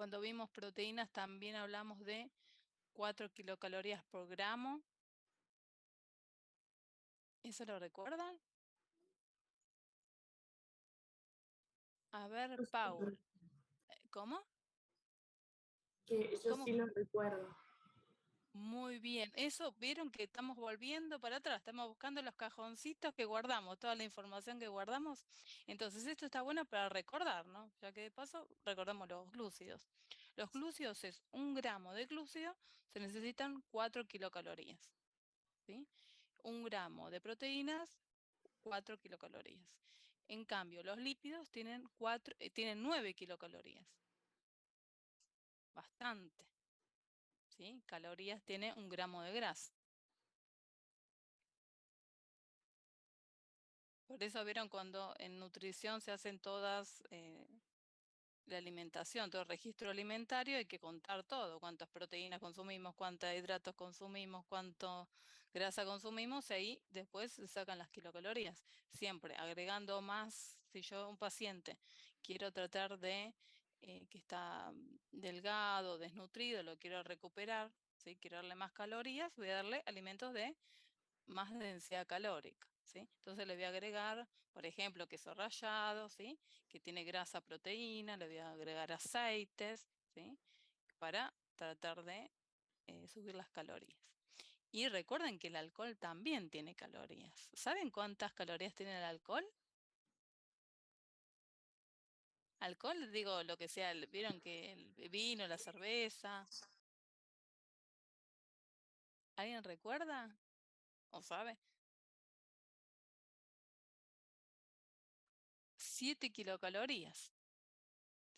Cuando vimos proteínas también hablamos de 4 kilocalorías por gramo. ¿Eso lo recuerdan? A ver, Pau, ¿cómo? Que yo ¿Cómo? sí lo recuerdo. Muy bien. Eso, vieron que estamos volviendo para atrás, estamos buscando los cajoncitos que guardamos, toda la información que guardamos. Entonces, esto está bueno para recordar, ¿no? Ya que de paso recordamos los glúcidos. Los glúcidos es 1 gramo de glúcido, se necesitan 4 kilocalorías, ¿sí? 1 gramo de proteínas, 4 kilocalorías. En cambio, los lípidos tienen 9 kilocalorías. Bastante, ¿sí? Calorías tiene 1 gramo de grasa. Por eso vieron cuando en nutrición se hacen todas la alimentación, todo el registro alimentario, hay que contar todo, cuántas proteínas consumimos, cuántos hidratos consumimos, cuánto grasa consumimos, y ahí después se sacan las kilocalorías. Siempre agregando más, si yo un paciente quiero tratar de que está delgado, desnutrido, lo quiero recuperar, ¿sí? Quiero darle más calorías, voy a darle alimentos de más densidad calórica, ¿sí? Entonces le voy a agregar, por ejemplo, queso rallado, ¿sí? Que tiene grasa, proteína, le voy a agregar aceites, ¿sí? Para tratar de subir las calorías. Y recuerden que el alcohol también tiene calorías. ¿Saben cuántas calorías tiene el alcohol? Alcohol, digo, lo que sea, vieron que el vino, la cerveza, ¿alguien recuerda o sabe? 7 kilocalorías,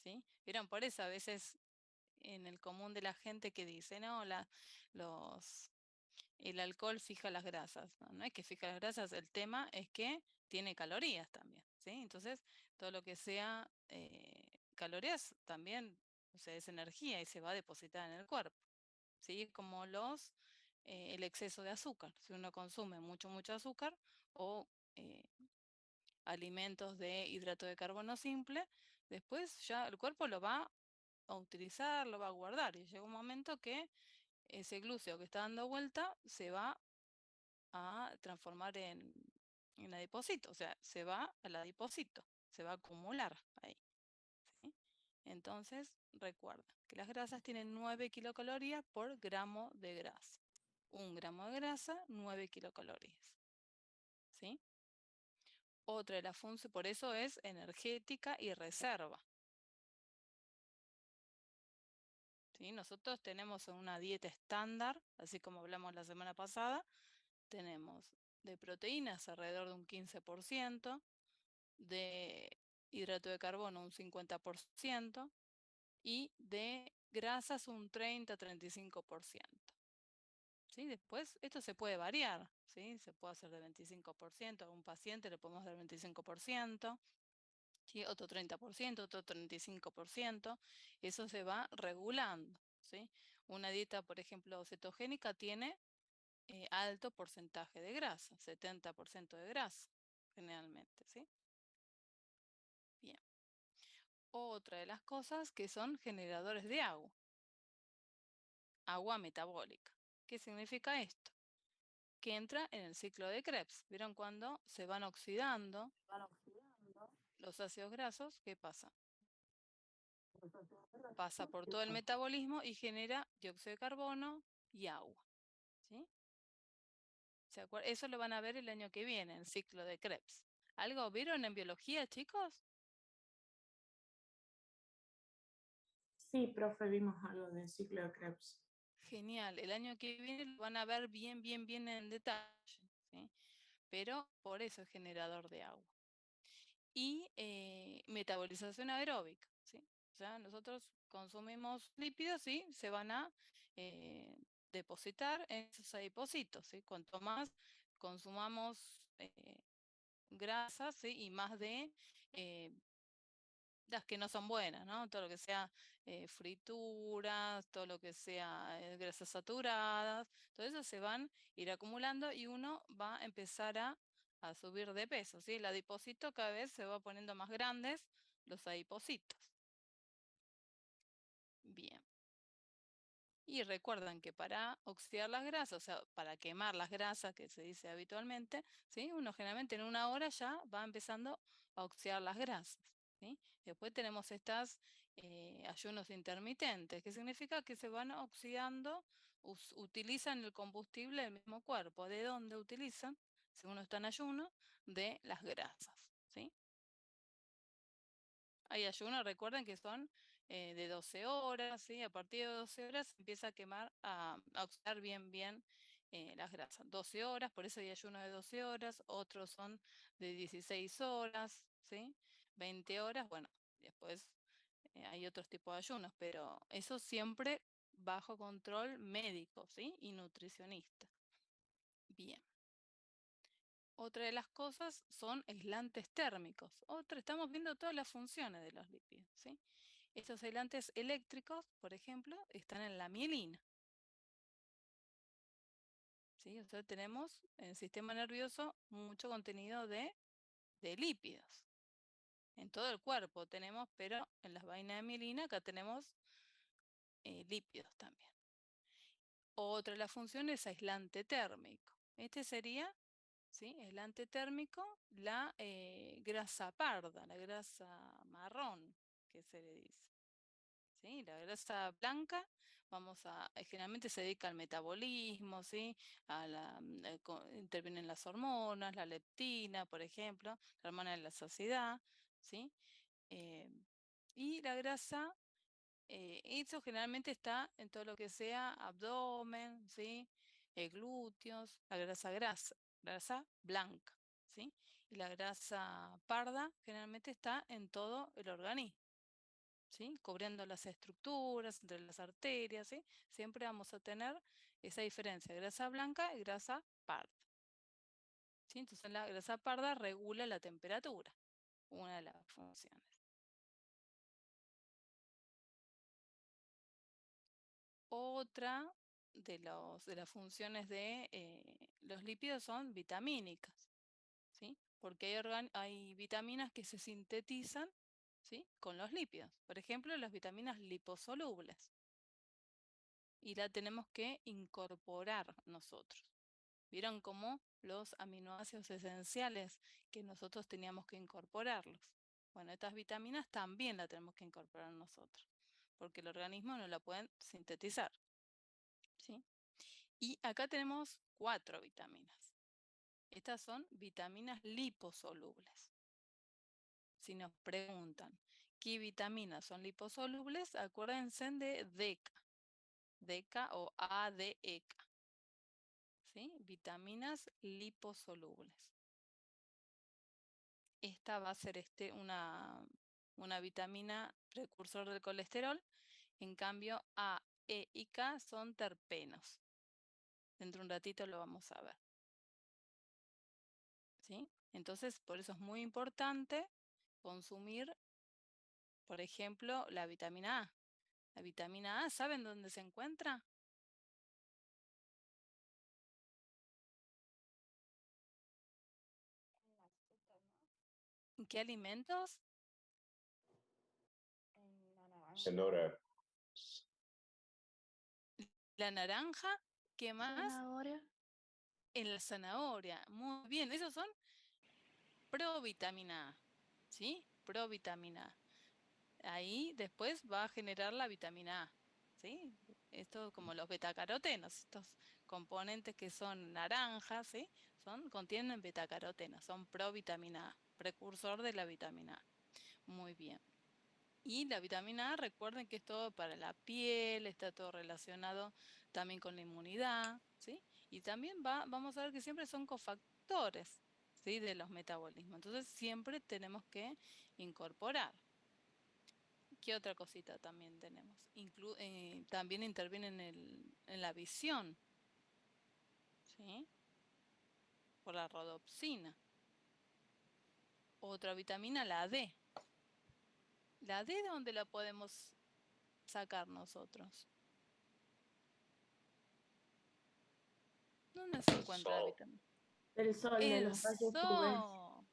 ¿sí? Vieron, por eso a veces en el común de la gente que dice, no, los, el alcohol fija las grasas. No, no es que fija las grasas, el tema es que tiene calorías también, ¿sí? Entonces, todo lo que sea calorías también, o sea, es energía y se va a depositar en el cuerpo, ¿sí? Como el exceso de azúcar. Si uno consume mucho azúcar o alimentos de hidrato de carbono simple, después ya el cuerpo lo va a utilizar, lo va a guardar y llega un momento que ese glúcido que está dando vuelta se va a transformar en adipocito, o sea, se va al adipocito, se va a acumular ahí, ¿sí? Entonces, recuerda que las grasas tienen 9 kilocalorías por gramo de grasa. 1 gramo de grasa, 9 kilocalorías, ¿sí? Otra de las funciones, por eso es energética y reserva, ¿sí? Nosotros tenemos una dieta estándar, así como hablamos la semana pasada, tenemos de proteínas alrededor de un 15%, de hidrato de carbono un 50% y de grasas un 30-35%. ¿Sí? Después esto se puede variar, ¿sí? Se puede hacer de 25%, a un paciente le podemos dar 25%, ¿sí? Otro 30%, otro 35%, eso se va regulando, ¿sí? Una dieta, por ejemplo, cetogénica tiene alto porcentaje de grasa, 70% de grasa, generalmente, ¿sí? Bien. Otra de las cosas que son generadores de agua metabólica. ¿Qué significa esto? Que entra en el ciclo de Krebs. ¿Vieron cuando se van oxidando los ácidos grasos? ¿Qué pasa? Pasa por todo el metabolismo y genera dióxido de carbono y agua, ¿sí? Eso lo van a ver el año que viene, el ciclo de Krebs. ¿Algo vieron en biología, chicos? Sí, profe, vimos algo del ciclo de Krebs. Genial, el año que viene lo van a ver bien en detalle, ¿sí? Pero por eso es generador de agua. Y metabolización aeróbica, ¿sí? O sea, nosotros consumimos lípidos y se van a depositar en esos adipocitos, ¿sí? Cuanto más consumamos grasas, ¿sí? Y más de las que no son buenas, ¿no? Todo lo que sea frituras, todo lo que sea grasas saturadas, todo eso se van a ir acumulando y uno va a empezar a subir de peso, ¿sí? El adipocito cada vez se va poniendo más grandes, los adipocitos. Bien. Y recuerden que para oxidar las grasas, o sea, para quemar las grasas, que se dice habitualmente, ¿sí? Uno generalmente en 1 hora ya va empezando a oxidar las grasas, ¿sí? Después tenemos estos ayunos intermitentes, que significa que se van oxidando, utilizan el combustible del mismo cuerpo. ¿De dónde utilizan? Si uno está en ayuno, de las grasas, ¿sí? Hay ayunos, recuerden que son de 12 horas, ¿sí? A partir de 12 horas empieza a quemar, a oxidar bien las grasas. 12 horas, por eso hay ayunos de 12 horas, otros son de 16 horas, ¿sí? 20 horas, bueno, después hay otros tipos de ayunos, pero eso siempre bajo control médico, ¿sí? Y nutricionista. Bien. Otra de las cosas son aislantes térmicos. Estamos viendo todas las funciones de los lípidos, ¿sí? Estos aislantes eléctricos, por ejemplo, están en la mielina, ¿sí? O sea, tenemos en el sistema nervioso mucho contenido de lípidos. En todo el cuerpo tenemos, pero en las vainas de mielina acá tenemos lípidos también. Otra de las funciones es aislante térmico. Este sería, ¿sí? Aislante térmico, la grasa parda, la grasa marrón, que se le dice. ¿Sí? La grasa blanca, generalmente se dedica al metabolismo, ¿sí? Intervienen las hormonas, la leptina, por ejemplo, la hormona de la saciedad, ¿sí? Eh, y la grasa, eso generalmente está en todo lo que sea abdomen, ¿sí? Glúteos, la grasa blanca, ¿sí? Y la grasa parda generalmente está en todo el organismo, ¿sí? Cubriendo las estructuras, entre las arterias, ¿sí? Siempre vamos a tener esa diferencia, grasa blanca y grasa parda, ¿sí? Entonces la grasa parda regula la temperatura, una de las funciones. Otra de las funciones de los lípidos son vitamínicas, ¿sí? Porque hay vitaminas que se sintetizan, ¿sí? Con los lípidos. Por ejemplo, las vitaminas liposolubles. Y la tenemos que incorporar nosotros. ¿Vieron cómo los aminoácidos esenciales que nosotros teníamos que incorporarlos? Bueno, estas vitaminas también las tenemos que incorporar nosotros, porque el organismo no la puede sintetizar, ¿sí? Y acá tenemos 4 vitaminas. Estas son vitaminas liposolubles. Si nos preguntan qué vitaminas son liposolubles, acuérdense de DECA, DECA o ADECA, ¿sí? Vitaminas liposolubles. Esta va a ser una vitamina precursor del colesterol. En cambio, A, E y K son terpenos. Dentro de un ratito lo vamos a ver, ¿sí? Entonces, por eso es muy importante consumir, por ejemplo, la vitamina A. La vitamina A, ¿saben dónde se encuentra? En la fruta, ¿no? ¿En qué alimentos? En la naranja. Cenoura. La naranja. ¿Qué más? Zanahoria. En la zanahoria. Muy bien, esos son provitamina A, ¿sí? Provitamina A. Ahí después va a generar la vitamina A, ¿sí? Esto como los betacarotenos, estos componentes que son naranjas, ¿sí? Contienen betacarotenos, son provitamina A, precursor de la vitamina A. Muy bien. Y la vitamina A, recuerden que es todo para la piel, está todo relacionado también con la inmunidad, ¿sí? Y también vamos a ver que siempre son cofactores, ¿sí? De los metabolismos. Entonces siempre tenemos que incorporar. ¿Qué otra cosita también tenemos? También interviene en la visión, ¿sí? Por la rodopsina. Otra vitamina, la D. ¿La D de dónde la podemos sacar nosotros? ¿Dónde se encuentra la Sol. vitamina? Del sol, de El los rayos UV. sol.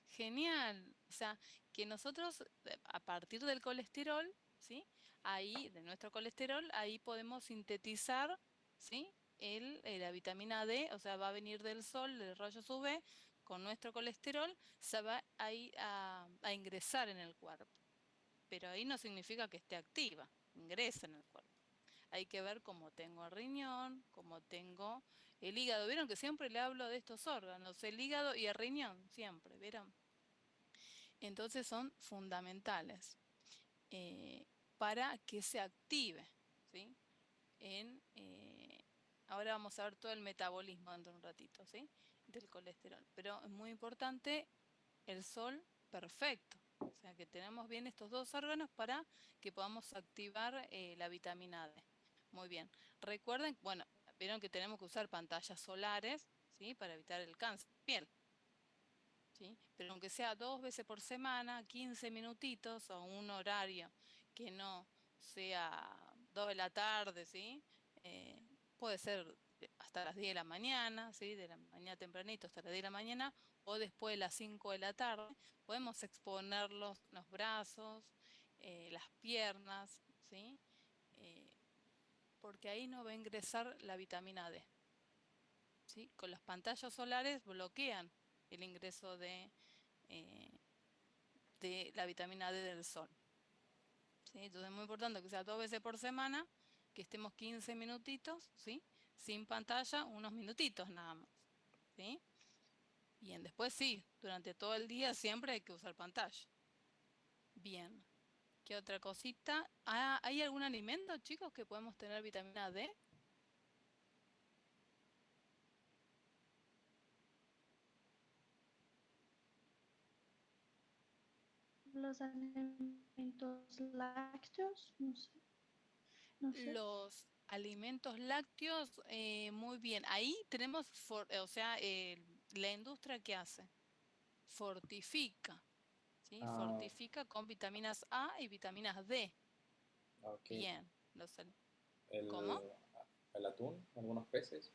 Genial. O sea, que nosotros, a partir del colesterol, ¿sí? ahí, de nuestro colesterol, ahí podemos sintetizar, ¿sí? La vitamina D, o sea, va a venir del sol, del rayos UV, con nuestro colesterol, se va ahí a ingresar en el cuerpo. Pero ahí no significa que esté activa, ingresa en el cuerpo. Hay que ver cómo tengo el riñón, cómo tengo el hígado. ¿Vieron que siempre le hablo de estos órganos? El hígado y el riñón, siempre, ¿vieron? Entonces son fundamentales para que se active, ¿sí? Ahora vamos a ver todo el metabolismo dentro de un ratito, ¿sí? Del colesterol. Pero es muy importante el sol perfecto. O sea, que tenemos bien estos dos órganos para que podamos activar la vitamina D. Muy bien. Recuerden, bueno, vieron que tenemos que usar pantallas solares, ¿sí? Para evitar el cáncer de piel. ¿Sí? Pero aunque sea 2 veces por semana, 15 minutitos o un horario que no sea 2 de la tarde, ¿sí? Puede ser hasta las 10 de la mañana, ¿sí? De la mañana tempranito hasta las 10 de la mañana, o después de las 5 de la tarde. Podemos exponer los brazos, las piernas, ¿sí? Eh, porque ahí no va a ingresar la vitamina D. ¿Sí? Con las pantallas solares bloquean el ingreso eh, de la vitamina D del sol. ¿Sí? Entonces es muy importante que sea 2 veces por semana, que estemos 15 minutitos, ¿sí? Sin pantalla, unos minutitos nada más. ¿Sí? Bien, después sí, durante todo el día siempre hay que usar pantalla. Bien, ¿qué otra cosita? ¿Hay algún alimento, chicos, que podemos tener vitamina D? Los alimentos lácteos, no sé. No sé. Los alimentos lácteos, muy bien. Ahí tenemos, o sea, la industria que hace, fortifica, ¿sí? Fortifica con vitaminas A y vitaminas D. Ok. Bien. El, ¿Cómo? el atún, algunos peces.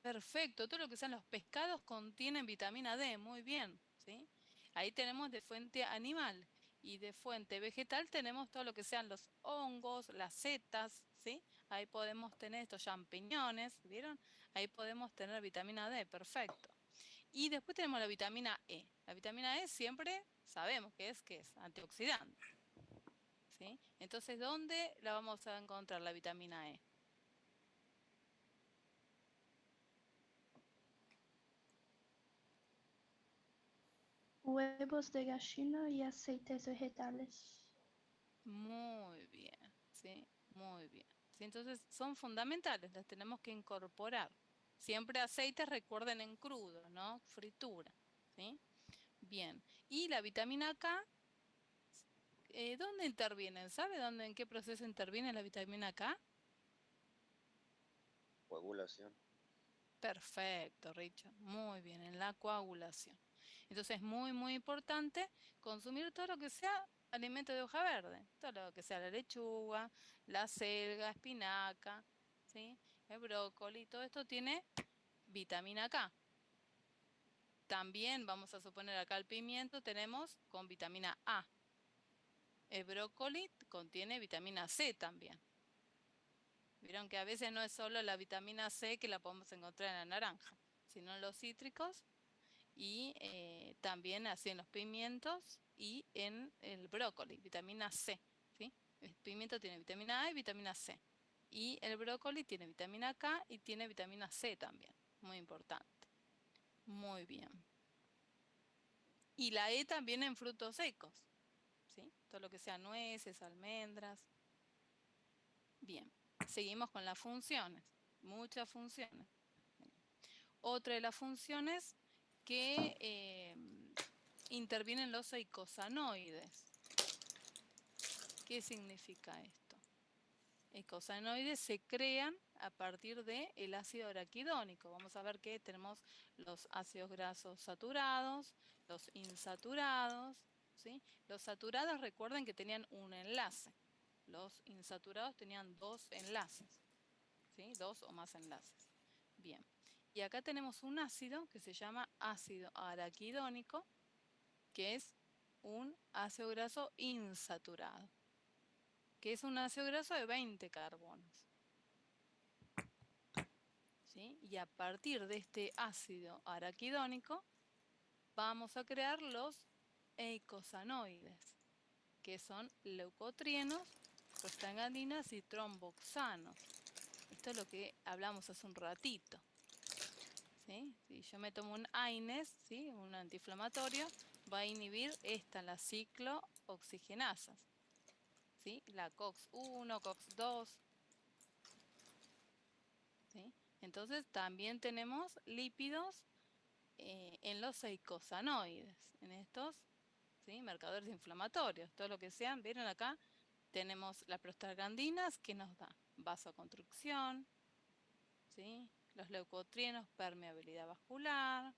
Perfecto, todo lo que sean los pescados contienen vitamina D, muy bien, ¿sí? Ahí tenemos de fuente animal y de fuente vegetal tenemos todo lo que sean los hongos, las setas, ¿sí? Ahí podemos tener estos champiñones, ¿vieron? Ahí podemos tener vitamina D, perfecto. Y después tenemos la vitamina E. La vitamina E siempre sabemos que es antioxidante, ¿sí? Entonces, ¿dónde la vamos a encontrar la vitamina E? Huevos de gallina y aceites vegetales. Muy bien, sí, muy bien. Sí, entonces son fundamentales, las tenemos que incorporar. Siempre aceites, recuerden en crudo, ¿no? Fritura, ¿sí? Bien. Y la vitamina K, ¿dónde intervienen? ¿Sabe dónde, en qué proceso interviene la vitamina K? Coagulación. Perfecto, Richard. Muy bien, en la coagulación. Entonces es muy, muy importante consumir todo lo que sea alimento de hoja verde, todo lo que sea la lechuga, la selga, espinaca, ¿sí? El brócoli, todo esto tiene vitamina K. También vamos a suponer acá el pimiento tenemos con vitamina A. El brócoli contiene vitamina C también. Vieron que a veces no es solo la vitamina C que la podemos encontrar en la naranja, sino en los cítricos y también así en los pimientos y en el brócoli, vitamina C, ¿sí? El pimiento tiene vitamina A y vitamina C. Y el brócoli tiene vitamina K y tiene vitamina C también, muy importante. Muy bien. Y la E también en frutos secos, ¿sí? Todo lo que sea nueces, almendras. Bien, seguimos con las funciones, muchas funciones. Otra de las funciones que intervienen los eicosanoides. ¿Qué significa esto? Eicosanoides se crean a partir del ácido araquidónico. Vamos a ver que tenemos los ácidos grasos saturados, los insaturados, ¿sí? Los saturados recuerden que tenían un enlace. Los insaturados tenían 2 enlaces, ¿sí? 2 o más enlaces. Bien. Y acá tenemos un ácido que se llama ácido araquidónico, que es un ácido graso insaturado, que es un ácido graso de 20 carbonos. ¿Sí? Y a partir de este ácido araquidónico vamos a crear los eicosanoides, que son leucotrienos, prostaglandinas y tromboxanos. Esto es lo que hablamos hace un ratito. ¿Sí? Si yo me tomo un AINES, ¿sí? Un antiinflamatorio, va a inhibir las ciclooxigenasas, ¿sí? La COX-1, COX-2. ¿Sí? Entonces también tenemos lípidos en los eicosanoides, en estos, ¿sí? Marcadores inflamatorios, todo lo que sean. ¿Vieron acá? Tenemos las prostaglandinas que nos da vasoconstricción, ¿sí? Los leucotrienos, permeabilidad vascular.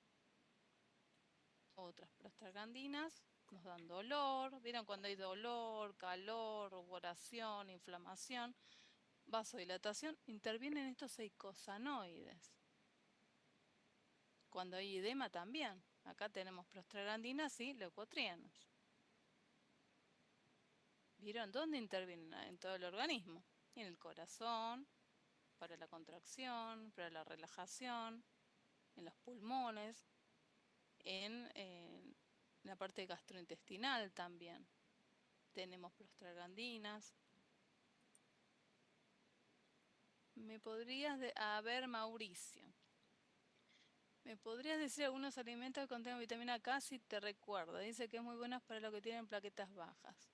Otras prostaglandinas nos dan dolor. ¿Vieron cuando hay dolor, calor, sudoración, inflamación, vasodilatación? Intervienen estos eicosanoides. Cuando hay edema también. Acá tenemos prostaglandinas y leucotrienos. ¿Vieron dónde intervienen? En todo el organismo. En el corazón, para la contracción, para la relajación, en los pulmones, en la parte gastrointestinal también. Tenemos prostaglandinas. ¿Me podrías a ver, Mauricio? ¿Me podrías decir algunos alimentos que contengan vitamina K si te recuerdo? Dice que es muy buena para los que tienen plaquetas bajas.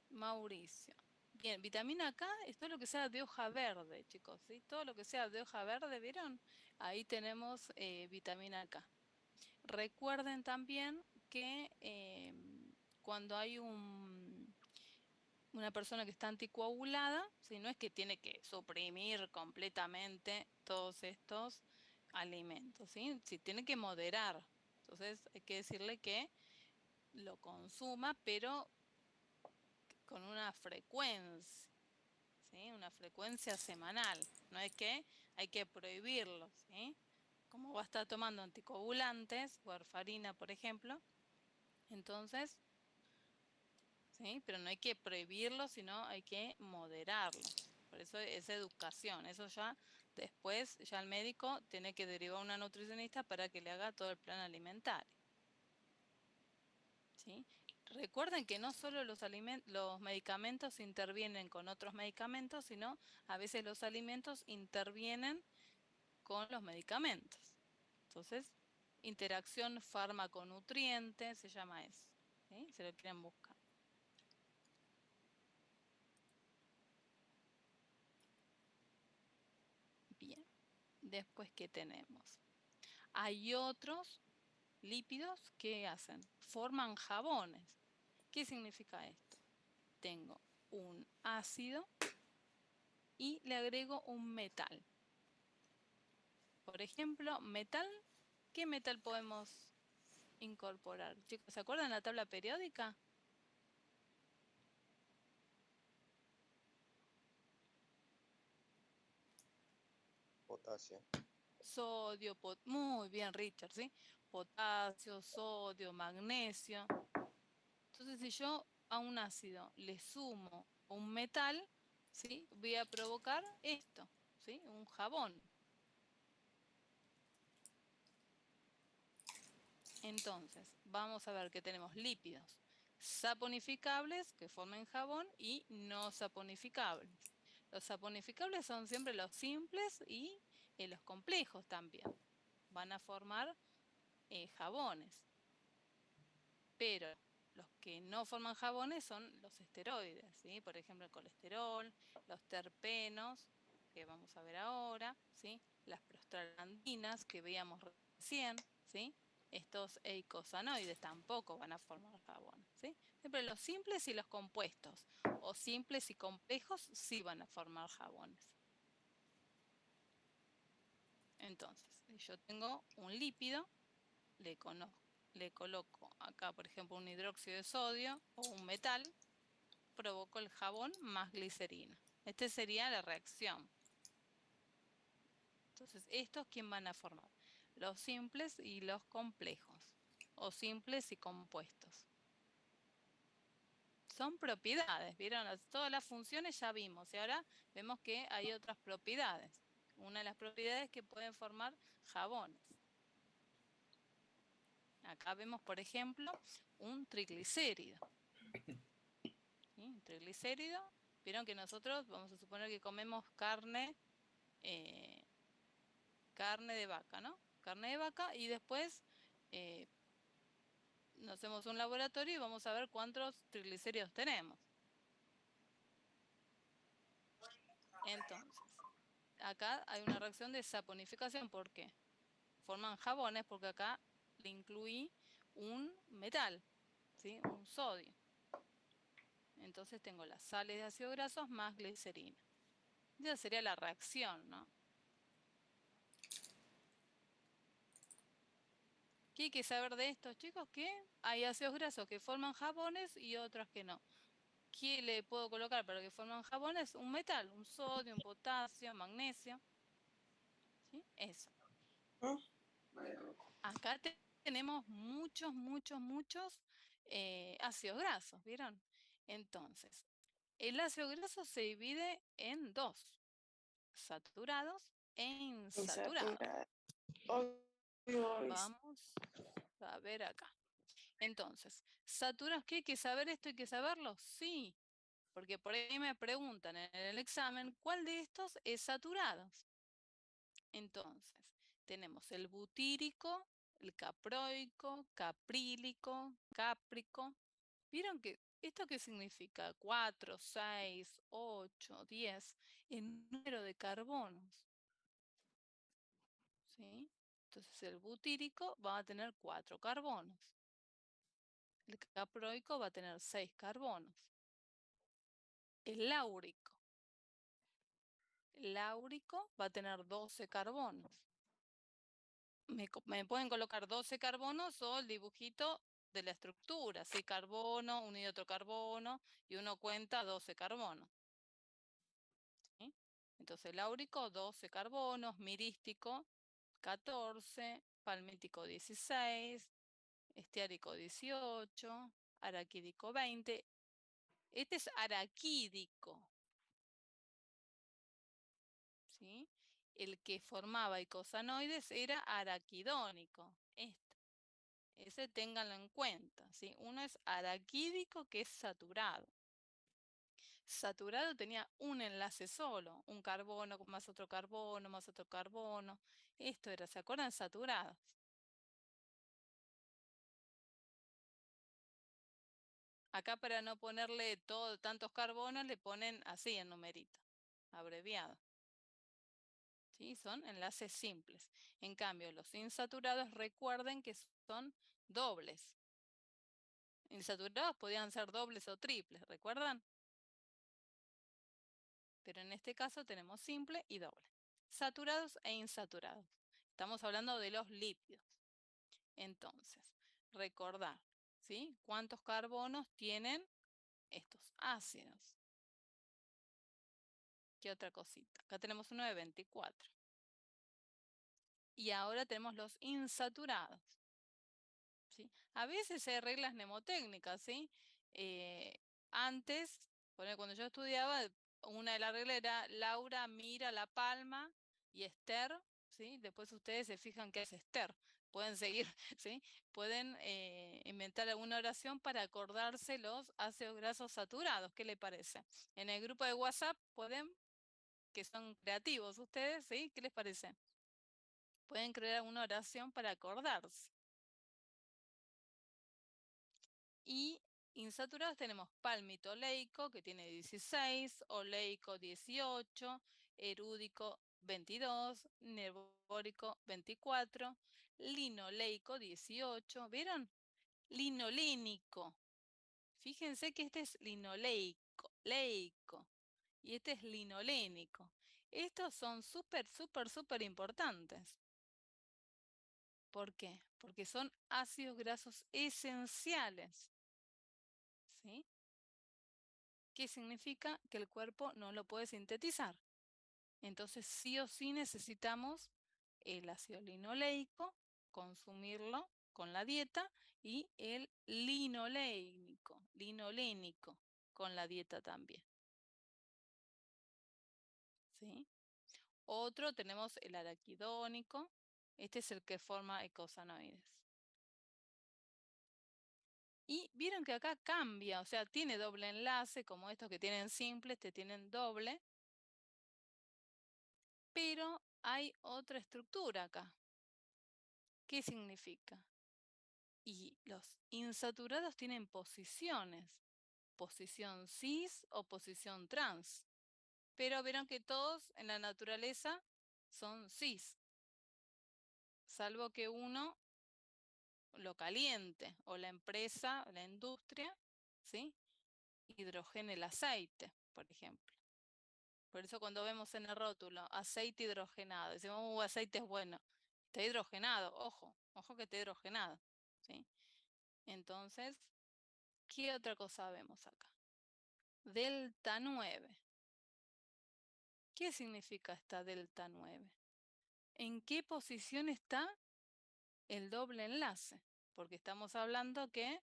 Mauricio. Bien, vitamina K es todo lo que sea de hoja verde, chicos, ¿sí? Todo lo que sea de hoja verde, ¿vieron? Ahí tenemos vitamina K. Recuerden también que cuando hay una persona que está anticoagulada, ¿sí? No es que tiene que suprimir completamente todos estos alimentos, ¿sí? Sí, tiene que moderar. Entonces hay que decirle que lo consuma, pero con una frecuencia, ¿sí? Una frecuencia semanal. No es que hay que prohibirlo, ¿sí? Como va a estar tomando anticoagulantes, warfarina, por ejemplo, entonces, ¿sí? Pero no hay que prohibirlo, sino hay que moderarlo. Por eso es educación. Eso ya después, ya el médico tiene que derivar a una nutricionista para que le haga todo el plan alimentario. ¿Sí? Recuerden que no solo los medicamentos intervienen con otros medicamentos, sino a veces los alimentos intervienen con los medicamentos. Entonces, interacción fármaco-nutriente se llama eso. ¿Sí? Se lo quieren buscar. Bien. Después, ¿qué tenemos? Hay otros lípidos que hacen, forman jabones. ¿Qué significa esto? Tengo un ácido y le agrego un metal. Por ejemplo, metal, ¿qué metal podemos incorporar? Chicos, ¿se acuerdan la tabla periódica? Potasio. Sodio, muy bien, Richard, ¿sí? Potasio, sodio, magnesio. Entonces, si yo a un ácido le sumo un metal, ¿sí? Voy a provocar esto, ¿sí? Un jabón. Entonces, vamos a ver que tenemos lípidos saponificables que formen jabón y no saponificables. Los saponificables son siempre los simples y los complejos también. Van a formar jabones. Pero los que no forman jabones son los esteroides, ¿sí? Por ejemplo, el colesterol, los terpenos, que vamos a ver ahora, ¿sí? Las prostaglandinas que veíamos recién, ¿sí? Estos eicosanoides tampoco van a formar jabones, ¿sí? Siempre los simples y los compuestos, o simples y complejos, sí van a formar jabones. Entonces, yo tengo un lípido, le coloco acá, por ejemplo, un hidróxido de sodio o un metal, provoco el jabón más glicerina. Esta sería la reacción. Entonces, ¿estos quién van a formar? Los simples y los complejos, o simples y compuestos. Son propiedades, ¿vieron? Todas las funciones ya vimos y ahora vemos que hay otras propiedades. Una de las propiedades que pueden formar jabones. Acá vemos, por ejemplo, un triglicérido. ¿Sí? Un triglicérido. Vieron que nosotros vamos a suponer que comemos carne de vaca, ¿no? Carne de vaca y después nos hacemos un laboratorio y vamos a ver cuántos triglicéridos tenemos. Entonces, acá hay una reacción de saponificación. ¿Por qué? Forman jabones porque acá le incluí un metal, ¿sí? Un sodio. Entonces tengo las sales de ácidos grasos más glicerina. Esa sería la reacción, ¿no? ¿Qué hay que saber de estos, chicos? Que hay ácidos grasos que forman jabones y otros que no. ¿Qué le puedo colocar para que formen jabones? Un metal, un sodio, un potasio, magnesio. ¿Sí? Eso. Acá tenemos muchos ácidos grasos, ¿vieron? Entonces, el ácido graso se divide en dos, saturados e insaturados. Vamos a ver acá. Entonces, saturados, ¿qué hay que saber esto? ¿Hay que saberlo? Sí, porque por ahí me preguntan en el examen, ¿cuál de estos es saturados? Entonces, tenemos el butírico, el caproico, caprílico, cáprico. ¿Vieron que esto qué significa? 4, 6, 8, 10, el número de carbonos. ¿Sí? Entonces el butírico va a tener 4 carbonos. El caproico va a tener 6 carbonos. El láurico va a tener 12 carbonos. Me pueden colocar 12 carbonos o el dibujito de la estructura, ¿sí? Carbono, uno y otro carbono, y uno cuenta 12 carbonos. ¿Sí? Entonces, láurico, 12 carbonos, mirístico, 14, palmítico, 16, estiárico, 18, araquídico, 20. Este es araquídico. ¿Sí? El que formaba icosanoides era araquidónico. Ese ténganlo en cuenta, ¿sí? Uno es araquídico, que es saturado. Saturado tenía un enlace solo, un carbono más otro carbono, más otro carbono. Esto era, ¿se acuerdan? Saturados. Acá para no ponerle tantos carbonos, le ponen así en numerito, abreviado. ¿Sí? Son enlaces simples. En cambio, los insaturados, recuerden que son dobles. Insaturados podían ser dobles o triples, ¿recuerdan? Pero en este caso tenemos simple y doble. Saturados e insaturados. Estamos hablando de los lípidos. Entonces, recordar, ¿sí? ¿Cuántos carbonos tienen estos ácidos? ¿Qué otra cosita? Acá tenemos uno de 24. Y ahora tenemos los insaturados. ¿Sí? A veces hay reglas mnemotécnicas, ¿sí? Antes, cuando yo estudiaba, una de las reglas era Laura mira la palma y Esther, ¿sí? Después ustedes se fijan qué es Esther. Pueden seguir, ¿sí? Pueden inventar alguna oración para acordarse los ácidos grasos saturados. ¿Qué le parece? En el grupo de WhatsApp pueden, que son creativos ustedes, ¿sí? ¿Qué les parece? Pueden crear alguna oración para acordarse. Y insaturados tenemos palmito oleico, que tiene 16, oleico 18, erúdico 22, nervórico 24, linoleico 18. ¿Vieron? Linolínico. Fíjense que este es linoleico, leico, y este es linolénico. Estos son súper importantes. ¿Por qué? Porque son ácidos grasos esenciales. ¿Sí? ¿Qué significa? Que el cuerpo no lo puede sintetizar. Entonces, sí o sí necesitamos el ácido linoleico, consumirlo con la dieta, y el linolénico con la dieta también. ¿Sí? Otro tenemos el araquidónico. Este es el que forma eicosanoides. Y vieron que acá cambia, o sea, tiene doble enlace, como estos que tienen simple, este tienen doble. Pero hay otra estructura acá. ¿Qué significa? Y los insaturados tienen posiciones. Posición cis o posición trans. Pero vieron que todos en la naturaleza son cis. Salvo que uno lo caliente, o la empresa, la industria, ¿sí? Hidrogene el aceite, por ejemplo. Por eso cuando vemos en el rótulo aceite hidrogenado, decimos, aceite es bueno. Está hidrogenado, ojo que está hidrogenado, ¿sí? Entonces, ¿qué otra cosa vemos acá? Delta 9. ¿Qué significa esta delta 9? ¿En qué posición está el doble enlace? Porque estamos hablando que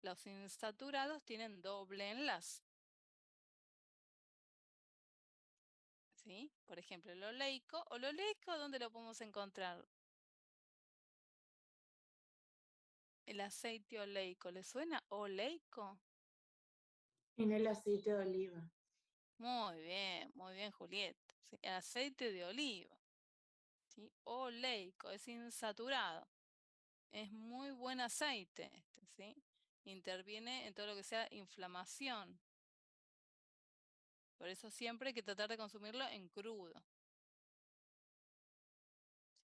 los insaturados tienen doble enlace. ¿Sí? Por ejemplo, el oleico. ¿O el oleico dónde lo podemos encontrar? El aceite oleico. ¿Le suena oleico? En el aceite de oliva. Muy bien, Julieta. ¿Sí? El aceite de oliva. ¿Sí? Oleico, es insaturado. Es muy buen aceite este, ¿sí? Interviene en todo lo que sea inflamación. Por eso siempre hay que tratar de consumirlo en crudo.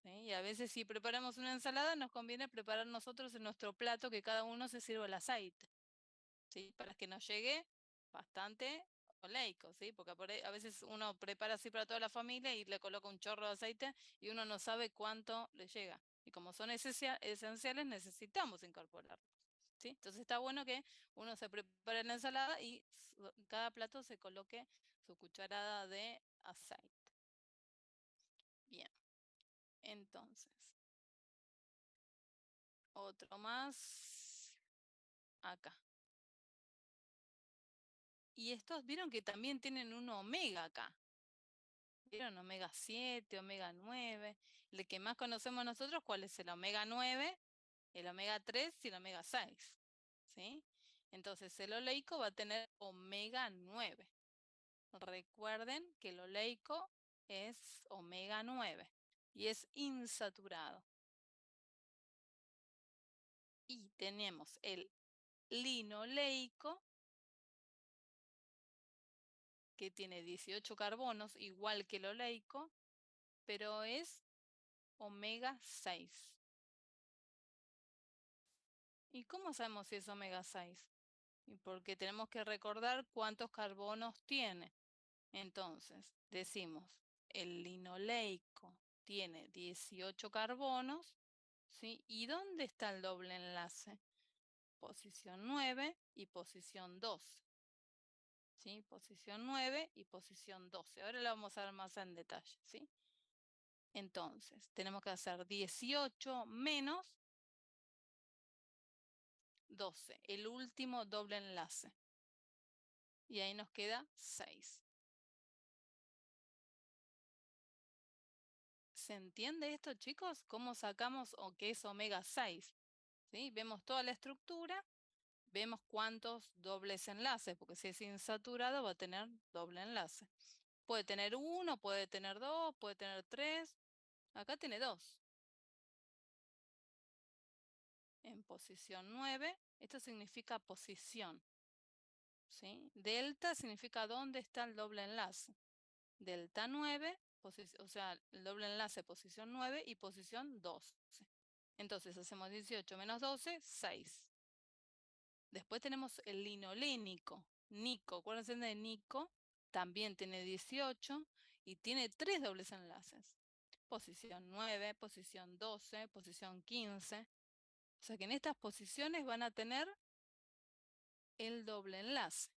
¿Sí? Y a veces si preparamos una ensalada nos conviene preparar nosotros en nuestro plato que cada uno se sirva el aceite, ¿sí? Para que nos llegue bastante oleico, ¿sí? Porque por ahí, a veces uno prepara así para toda la familia y le coloca un chorro de aceite y uno no sabe cuánto le llega. Y como son esenciales necesitamos incorporarlos, ¿sí? Entonces está bueno que uno se prepare la ensalada y cada plato se coloque su cucharada de aceite. Bien. Entonces, otro más acá. Y estos, vieron que también tienen un omega acá. ¿Vieron? Omega 7, omega 9. El que más conocemos nosotros, ¿cuál es el omega 9? El omega 3 y el omega 6. ¿Sí? Entonces, el oleico va a tener omega 9. Recuerden que el oleico es omega 9 y es insaturado. Y tenemos el linoleico, que tiene 18 carbonos, igual que el oleico, pero es omega 6. ¿Y cómo sabemos si es omega 6? Y porque tenemos que recordar cuántos carbonos tiene. Entonces, decimos, el linoleico tiene 18 carbonos, ¿sí? ¿Y dónde está el doble enlace? Posición 9 y posición 12. ¿Sí? Posición 9 y posición 12. Ahora lo vamos a ver más en detalle, ¿sí? Entonces, tenemos que hacer 18 menos 12, el último doble enlace. Y ahí nos queda 6. ¿Se entiende esto, chicos? ¿Cómo sacamos o qué es omega 6? ¿Sí? Vemos toda la estructura, vemos cuántos dobles enlaces, porque si es insaturado va a tener doble enlace. Puede tener 1, puede tener 2, puede tener 3. Acá tiene 2. En posición 9, esto significa posición. ¿Sí? Delta significa dónde está el doble enlace. Delta 9, o sea, el doble enlace posición 9 y posición 12. Entonces hacemos 18 menos 12, 6. Después tenemos el linolénico. Nico, acuérdense de Nico, también tiene 18 y tiene 3 dobles enlaces. Posición 9, posición 12, posición 15. O sea que en estas posiciones van a tener el doble enlace.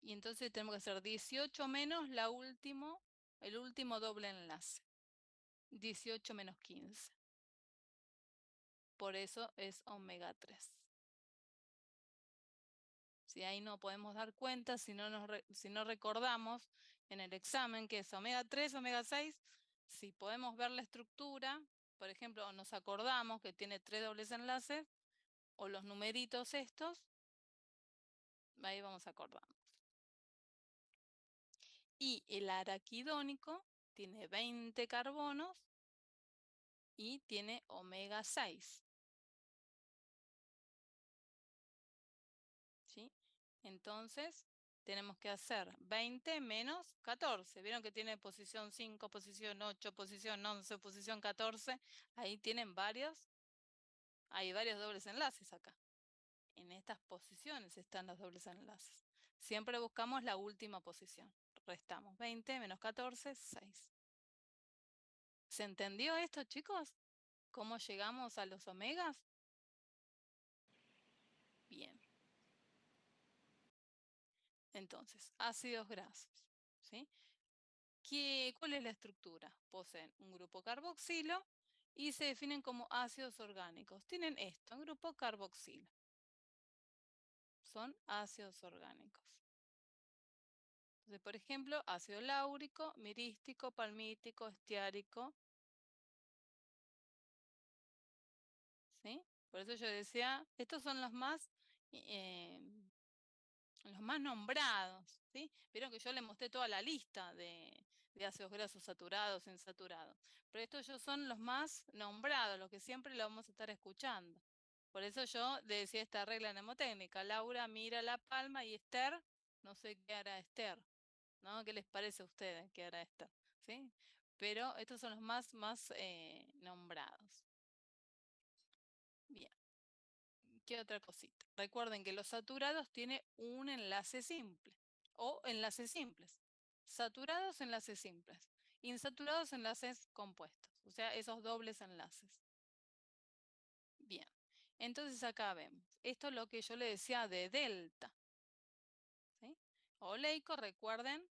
Y entonces tenemos que hacer 18 menos el último doble enlace. 18 menos 15. por eso es omega 3. Si ahí no podemos dar cuenta, si no recordamos en el examen que es omega 3, omega 6, si podemos ver la estructura, por ejemplo, o nos acordamos que tiene 3 dobles enlaces, o los numeritos estos, ahí vamos a acordarnos. Y el araquidónico tiene 20 carbonos y tiene omega 6. ¿Sí? Entonces, tenemos que hacer 20 menos 14. ¿Vieron que tiene posición 5, posición 8, posición 11, posición 14? Ahí tienen hay varios dobles enlaces acá. En estas posiciones están los dobles enlaces. Siempre buscamos la última posición. Restamos 20 menos 14, 6. ¿Se entendió esto, chicos? ¿Cómo llegamos a los omegas? Bien. Entonces, ácidos grasos, ¿sí? ¿Cuál es la estructura? Poseen un grupo carboxilo y se definen como ácidos orgánicos. Tienen esto, un grupo carboxilo. Son ácidos orgánicos. Entonces, por ejemplo, ácido láurico, mirístico, palmítico, estiárico. ¿Sí? Por eso yo decía, estos son los más nombrados, ¿sí? Vieron que yo les mostré toda la lista de ácidos grasos saturados, insaturados. Pero estos son los más nombrados, los que siempre lo vamos a estar escuchando. Por eso yo le decía esta regla mnemotécnica. Laura mira la palma y Esther, no sé qué hará Esther, ¿no? ¿Qué les parece a ustedes qué hará Esther? ¿Sí? Pero estos son los más nombrados. Bien. ¿Qué otra cosita? Recuerden que los saturados tienen un enlace simple o enlaces simples. Saturados, enlaces simples. Insaturados, enlaces compuestos. O sea, esos dobles enlaces. Bien. Entonces acá vemos. Esto es lo que yo le decía de delta. ¿Sí? Oleico, recuerden,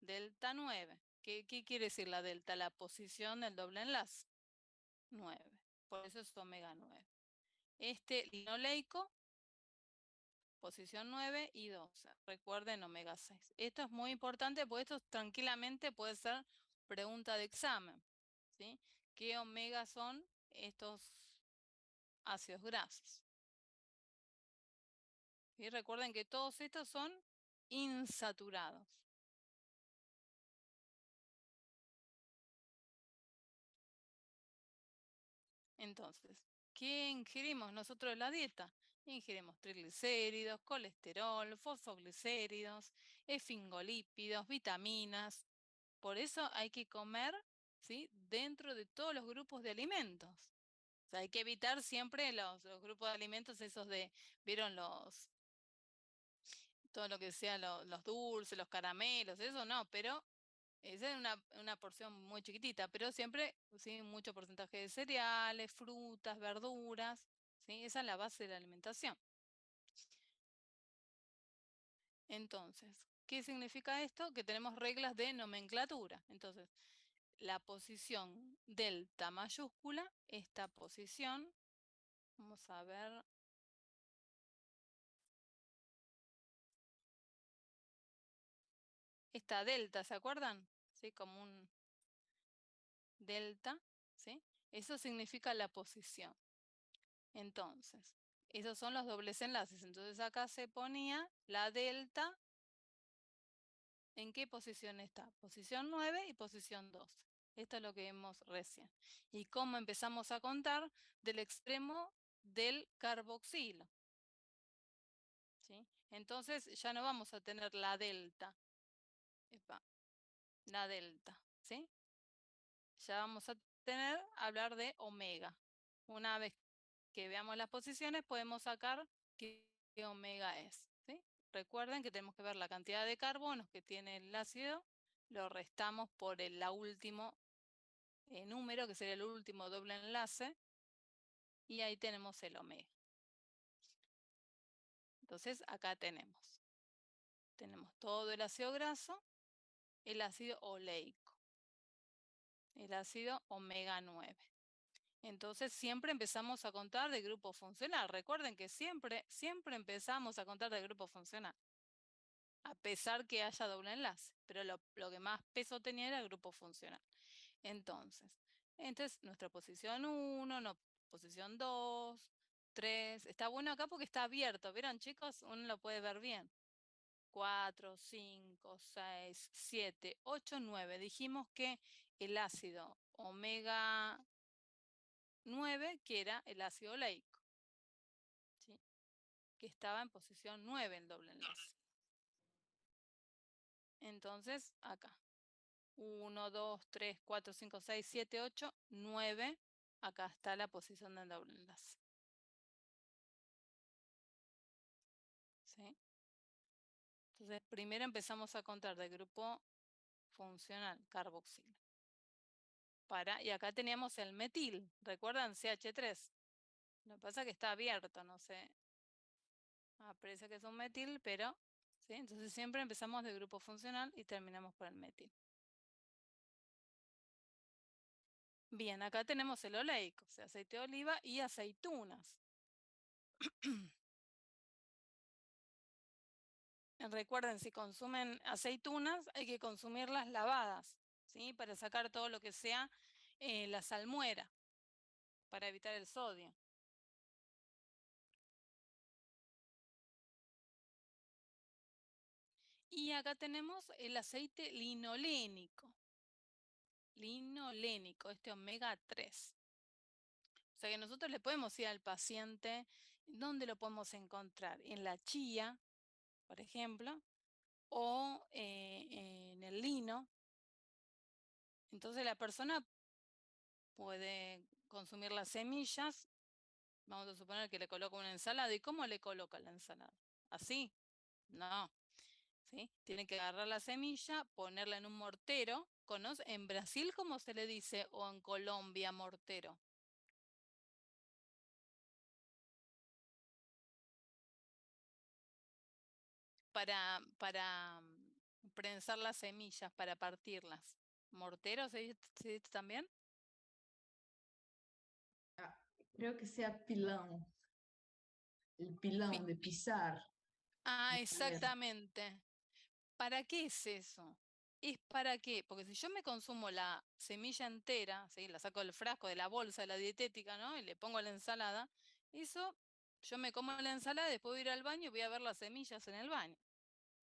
delta 9. ¿Qué quiere decir la delta? La posición del doble enlace. 9. Por eso es omega 9. Este linoleico, posición 9 y 12. Recuerden omega 6. Esto es muy importante porque esto tranquilamente puede ser pregunta de examen. ¿Sí? ¿Qué omega son estos ácidos grasos? Y recuerden que todos estos son insaturados. Entonces, ¿qué ingerimos nosotros en la dieta? Ingerimos triglicéridos, colesterol, fosfoglicéridos, esfingolípidos, vitaminas. Por eso hay que comer, ¿sí?, dentro de todos los grupos de alimentos. O sea, hay que evitar siempre los grupos de alimentos esos ¿vieron todo lo que sea los dulces, los caramelos, eso no, pero esa es una porción muy chiquitita, pero siempre, sí, mucho porcentaje de cereales, frutas, verduras, ¿sí? Esa es la base de la alimentación. Entonces, ¿qué significa esto? Que tenemos reglas de nomenclatura. Entonces, la posición delta mayúscula, esta posición, vamos a ver. Esta delta, ¿se acuerdan? ¿Sí? Como un delta, ¿sí? Eso significa la posición. Entonces, esos son los dobles enlaces. Entonces acá se ponía la delta. ¿En qué posición está? Posición 9 y posición 12. Esto es lo que vimos recién. ¿Y cómo empezamos a contar? Del extremo del carboxilo. ¿Sí? Entonces ya no vamos a tener la delta. La delta. ¿Sí? Ya vamos a hablar de omega. Una vez que veamos las posiciones, podemos sacar qué omega es. ¿Sí? Recuerden que tenemos que ver la cantidad de carbonos que tiene el ácido, lo restamos por el último número, que sería el último doble enlace, y ahí tenemos el omega. Entonces, acá tenemos todo el ácido graso, el ácido oleico, el ácido omega 9. Entonces siempre empezamos a contar de grupo funcional. Recuerden que siempre empezamos a contar de grupo funcional. A pesar que haya doble enlace. Pero lo que más peso tenía era el grupo funcional. Entonces nuestra posición 1, no, posición 2, 3. Está bueno acá porque está abierto. ¿Vieron, chicos? Uno lo puede ver bien. 4, 5, 6, 7, 8, 9. Dijimos que el ácido omega 9, que era el ácido oleico, ¿sí? Que estaba en posición 9 en doble enlace. Entonces, acá. 1, 2, 3, 4, 5, 6, 7, 8, 9. Acá está la posición del doble enlace. ¿Sí? Entonces, primero empezamos a contar del grupo funcional carboxilo. Y acá teníamos el metil. ¿Recuerdan? CH3. Lo que pasa es que está abierto, no sé. Parece que es un metil, pero ¿sí? Entonces siempre empezamos del grupo funcional y terminamos por el metil. Bien, acá tenemos el oleico, o sea, aceite de oliva y aceitunas. Recuerden, si consumen aceitunas, hay que consumirlas lavadas, ¿sí? Para sacar todo lo que sea la salmuera, para evitar el sodio. Y acá tenemos el aceite linolénico. Linolénico, este omega 3. O sea que nosotros le podemos ir al paciente, ¿dónde lo podemos encontrar? En la chía, por ejemplo, o en el lino. Entonces la persona puede consumir las semillas. Vamos a suponer que le coloca una ensalada. ¿Y cómo le coloca la ensalada? ¿Así? No. ¿Sí? Tiene que agarrar la semilla, ponerla en un mortero. ¿Conoce? En Brasil, ¿cómo se le dice? O en Colombia, mortero. Para prensar las semillas, para partirlas. ¿Mortero se dice también? Creo que sea pilón. El pilón de pisar. Exactamente. ¿Para qué es eso? ¿Es para qué? Porque si yo me consumo la semilla entera, ¿sí? La saco del frasco, de la bolsa, de la dietética, ¿no? Y le pongo a la ensalada, eso, yo me como la ensalada, después voy a ir al baño y voy a ver las semillas en el baño.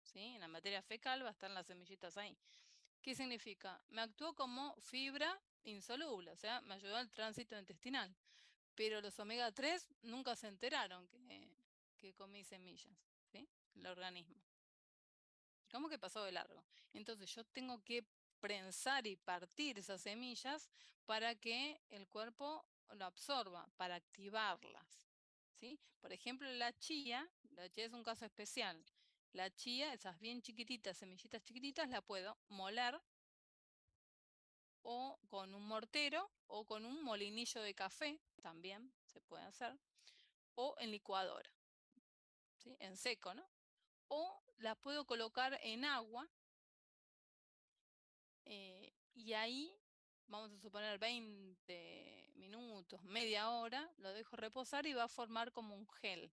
¿Sí? En la materia fecal va a estar las semillitas ahí. ¿Qué significa? Me actuó como fibra insoluble, o sea, me ayudó al tránsito intestinal. Pero los omega 3 nunca se enteraron que comí semillas, ¿sí? El organismo. ¿Cómo que pasó de largo? Entonces yo tengo que prensar y partir esas semillas para que el cuerpo lo absorba, para activarlas, ¿sí? Por ejemplo, la chía es un caso especial. La chía, esas bien chiquititas, semillitas chiquititas, la puedo moler o con un mortero o con un molinillo de café, también se puede hacer, o en licuadora, ¿sí? En seco, ¿no? O las puedo colocar en agua y ahí, vamos a suponer 20 minutos, media hora, lo dejo reposar y va a formar como un gel.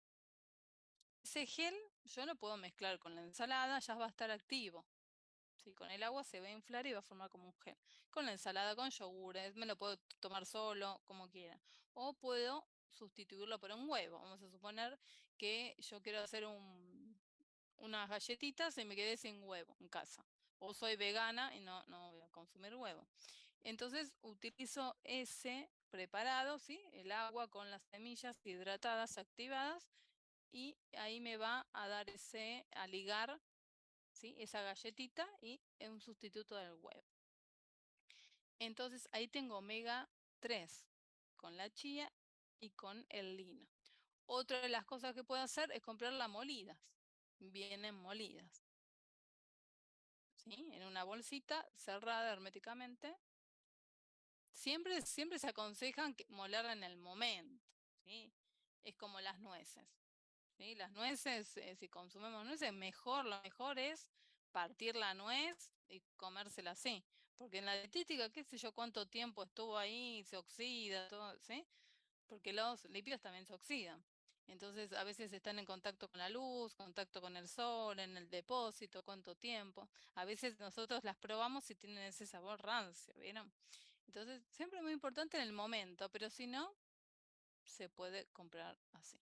Ese gel yo lo puedo mezclar con la ensalada, ya va a estar activo. Sí, con el agua se va a inflar y va a formar como un gel. Con la ensalada, con yogures, me lo puedo tomar solo, como quiera. O puedo sustituirlo por un huevo. Vamos a suponer que yo quiero hacer unas galletitas y me quedé sin huevo en casa. O soy vegana y no voy a consumir huevo. Entonces utilizo ese preparado, ¿sí? El agua con las semillas hidratadas activadas y ahí me va a dar a ligar, ¿sí? Esa galletita y es un sustituto del huevo. Entonces ahí tengo omega 3 con la chía y con el lino. Otra de las cosas que puedo hacer es comprarlas molidas. Vienen molidas, ¿sí? En una bolsita cerrada herméticamente. Siempre se aconsejan molerla en el momento, ¿sí? Es como las nueces, ¿sí? Las nueces, si consumimos nueces, lo mejor es partir la nuez y comérsela así, Porque en la dietética, qué sé yo, cuánto tiempo estuvo ahí, se oxida, todo, ¿sí? Porque los lípidos también se oxidan. Entonces, a veces están en contacto con la luz, contacto con el sol, en el depósito, cuánto tiempo. A veces nosotros las probamos y tienen ese sabor rancio, ¿vieron? Entonces, siempre es muy importante en el momento, pero si no, se puede comprar así.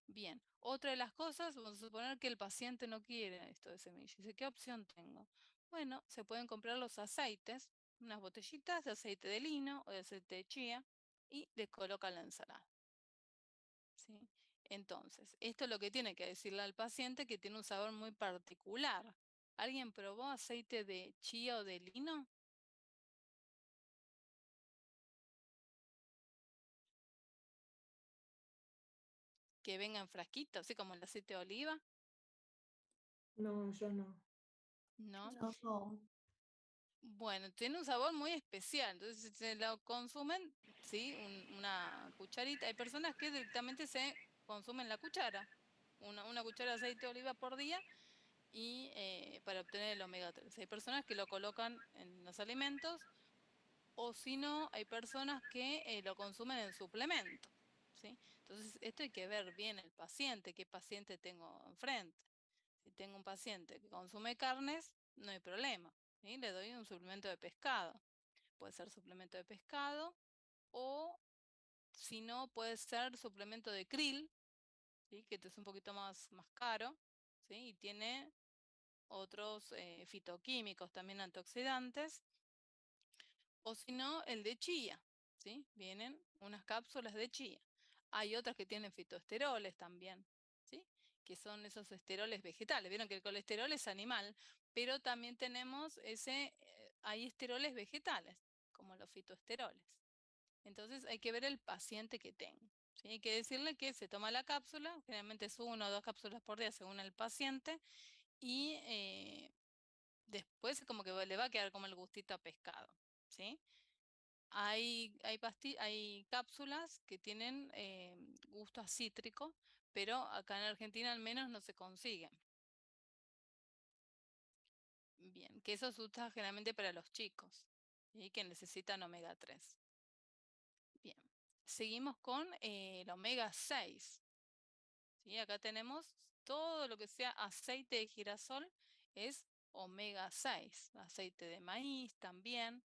Bien, otra de las cosas, vamos a suponer que el paciente no quiere esto de semilla. Dice, ¿qué opción tengo? Bueno, se pueden comprar los aceites, unas botellitas de aceite de lino o de aceite de chía y le colocan la ensalada. ¿Sí? Entonces, esto es lo que tiene que decirle al paciente, que tiene un sabor muy particular. ¿Alguien probó aceite de chía o de lino? Que venga en frasquito, así como el aceite de oliva, No, yo no. ¿no? No. Bueno, tiene un sabor muy especial, entonces si se lo consumen, sí, una cucharita. Hay personas que directamente se consumen la cuchara, una cuchara de aceite de oliva por día y para obtener el omega 3. Hay personas que lo colocan en los alimentos o si no, hay personas que lo consumen en suplemento, ¿sí? Entonces, esto hay que ver bien el paciente, qué paciente tengo enfrente. Si tengo un paciente que consume carnes, no hay problema, ¿sí? Le doy un suplemento de pescado. Puede ser suplemento de pescado o si no, puede ser suplemento de krill, ¿sí? Que es un poquito más caro, ¿sí? Y tiene otros fitoquímicos, también antioxidantes. O si no, el de chía, ¿sí? Vienen unas cápsulas de chía. Hay otras que tienen fitoesteroles también, ¿sí? Que son esos esteroles vegetales. Vieron que el colesterol es animal, pero también tenemos hay esteroles vegetales, como los fitoesteroles. Entonces hay que ver el paciente que tenga, ¿sí? Hay que decirle que se toma la cápsula, generalmente es 1 o 2 cápsulas por día según el paciente, y después como que le va a quedar como el gustito a pescado, ¿sí? Hay cápsulas que tienen gusto a cítrico, pero acá en Argentina al menos no se consiguen. Bien, que eso se usa generalmente para los chicos, ¿sí? Que necesitan omega 3. Bien, seguimos con el omega 6. ¿Sí? Acá tenemos todo lo que sea aceite de girasol, es omega 6. Aceite de maíz también.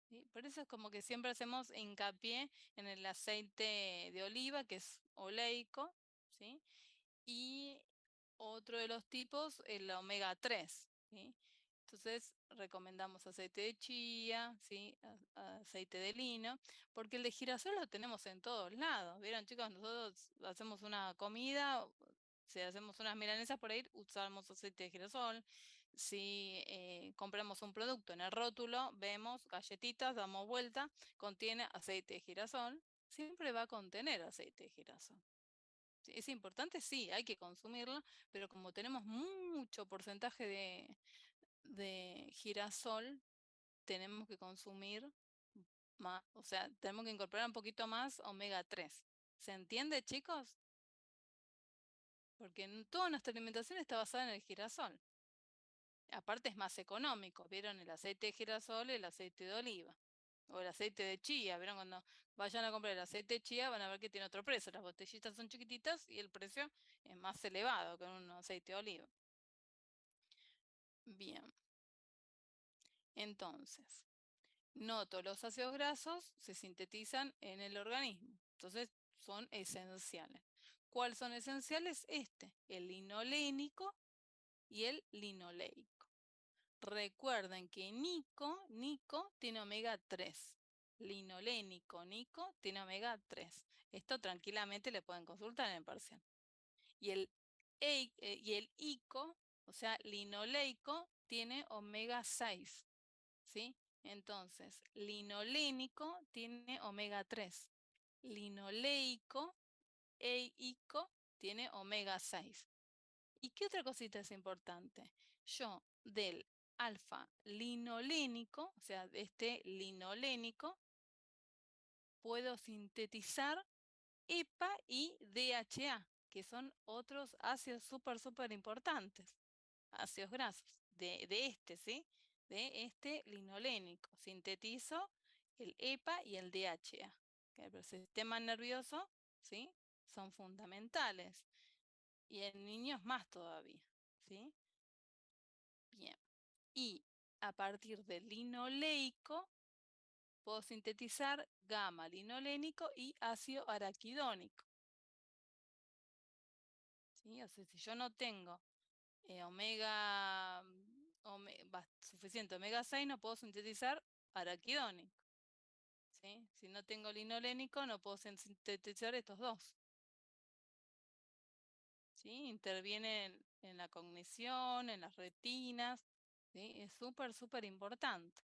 ¿Sí? Por eso es como que siempre hacemos hincapié en el aceite de oliva, que es oleico, ¿sí? Y otro de los tipos, el omega 3, ¿sí? Entonces recomendamos aceite de chía, ¿sí? Aceite de lino, porque el de girasol lo tenemos en todos lados. ¿Vieron, chicos? Nosotros hacemos una comida, si hacemos unas milanesas por ahí, usamos aceite de girasol. Si compramos un producto en el rótulo, vemos galletitas, damos vuelta, contiene aceite de girasol, siempre va a contener aceite de girasol. ¿Sí? ¿Es importante? Sí, hay que consumirlo, pero como tenemos mucho porcentaje de girasol, tenemos que consumir más, o sea, tenemos que incorporar un poquito más omega 3. ¿Se entiende, chicos? Porque toda nuestra alimentación está basada en el girasol. Aparte es más económico, ¿vieron? El aceite de girasol y el aceite de oliva. O el aceite de chía, ¿vieron? Cuando vayan a comprar el aceite de chía van a ver que tiene otro precio. Las botellitas son chiquititas y el precio es más elevado que un aceite de oliva. Bien. Entonces, no todos los ácidos grasos se sintetizan en el organismo. Entonces, son esenciales. ¿Cuáles son esenciales? El linolénico y el linoleico. Recuerden que Nico tiene omega 3. Linolénico, Nico tiene omega 3. Esto tranquilamente le pueden consultar en el parcial. Y el ICO, o sea, linoleico, tiene omega 6. ¿Sí? Entonces, linolénico tiene omega 3. Linoleico e ICO tiene omega 6. ¿Y qué otra cosita es importante? Yo del alfa linolénico, o sea, de este linolénico, puedo sintetizar EPA y DHA, que son otros ácidos súper importantes, ácidos grasos, de ¿sí? de este linolénico. Sintetizo el EPA y el DHA. ¿Okay? Pero el sistema nervioso, ¿sí? Son fundamentales. Y en niños más todavía, ¿sí? Bien. Y a partir del linoleico puedo sintetizar gamma linolénico y ácido araquidónico. ¿Sí? O sea, si yo no tengo suficiente omega 6, no puedo sintetizar araquidónico. ¿Sí? Si no tengo linolénico, no puedo sintetizar estos dos. ¿Sí? Intervienen en la cognición, en las retinas. ¿Sí? Es súper, súper importante.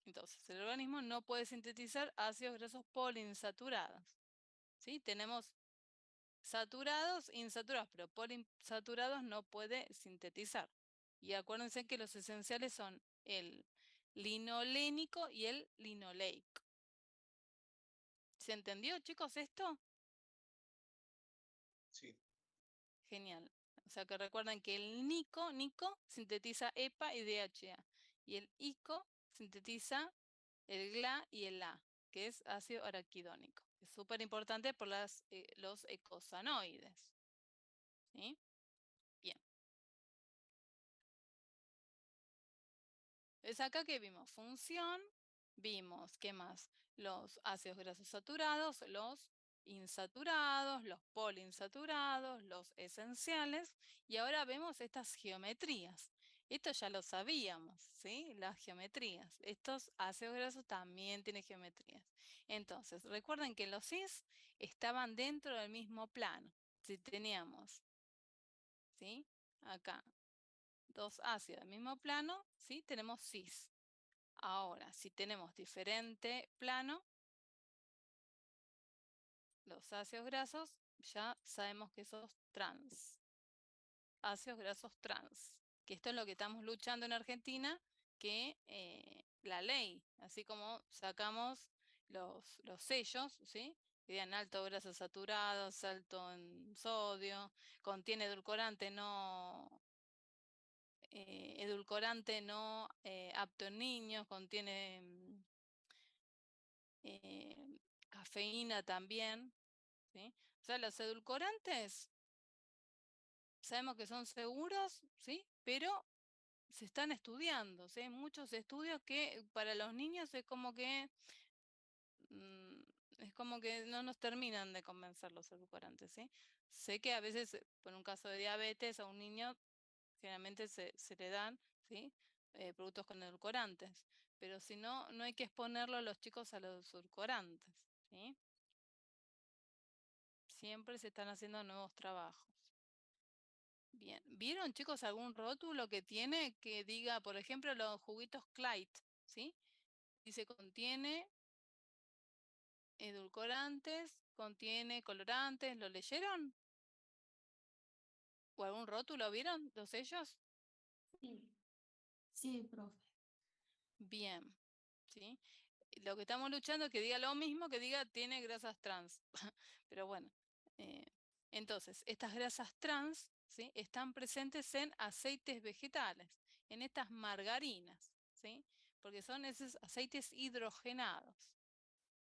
Entonces, el organismo no puede sintetizar ácidos grasos poliinsaturados. ¿Sí? Tenemos saturados, insaturados, pero poliinsaturados no puede sintetizar. Y acuérdense que los esenciales son el linolénico y el linoleico. ¿Se entendió, chicos, esto? Sí. Genial. O sea que recuerden que el nico sintetiza EPA y DHA. Y el ICO sintetiza el GLA y el A, que es ácido araquidónico. Es súper importante por los eicosanoides. ¿Sí? Bien. Es acá que vimos función, vimos, ¿qué más? Los ácidos grasos saturados, los insaturados, los poliinsaturados, los esenciales, y ahora vemos estas geometrías. Esto ya lo sabíamos, ¿sí? Las geometrías. Estos ácidos grasos también tienen geometrías. Entonces, recuerden que los cis estaban dentro del mismo plano. Si teníamos, ¿sí? Acá, dos ácidos del mismo plano, ¿sí? Tenemos cis. Ahora, si tenemos diferente plano, los ácidos grasos, ya sabemos que esos trans. Ácidos grasos trans. Que esto es lo que estamos luchando en Argentina, que la ley, así como sacamos los sellos, ¿sí? Que digan alto en grasas saturadas, alto en sodio, contiene edulcorante no apto en niños, contiene cafeína también, ¿sí? O sea, los edulcorantes sabemos que son seguros, ¿sí? Pero se están estudiando, ¿sí? Hay muchos estudios que para los niños es como que no nos terminan de convencer los edulcorantes, ¿sí? Sé que a veces, por un caso de diabetes a un niño, generalmente se le dan, ¿sí? Productos con edulcorantes, pero si no, no hay que exponerlo a los chicos a los edulcorantes, ¿sí? Siempre se están haciendo nuevos trabajos. Bien, ¿vieron, chicos, algún rótulo que tiene que diga, por ejemplo, los juguitos Clyde, ¿sí? Dice contiene edulcorantes, contiene colorantes, ¿lo leyeron? ¿O algún rótulo vieron los sellos? Sí, sí, profe. Bien, ¿sí? Lo que estamos luchando es que diga lo mismo, que diga tiene grasas trans. Pero bueno, entonces, estas grasas trans, ¿sí? Están presentes en aceites vegetales, en estas margarinas, ¿sí? Porque son esos aceites hidrogenados,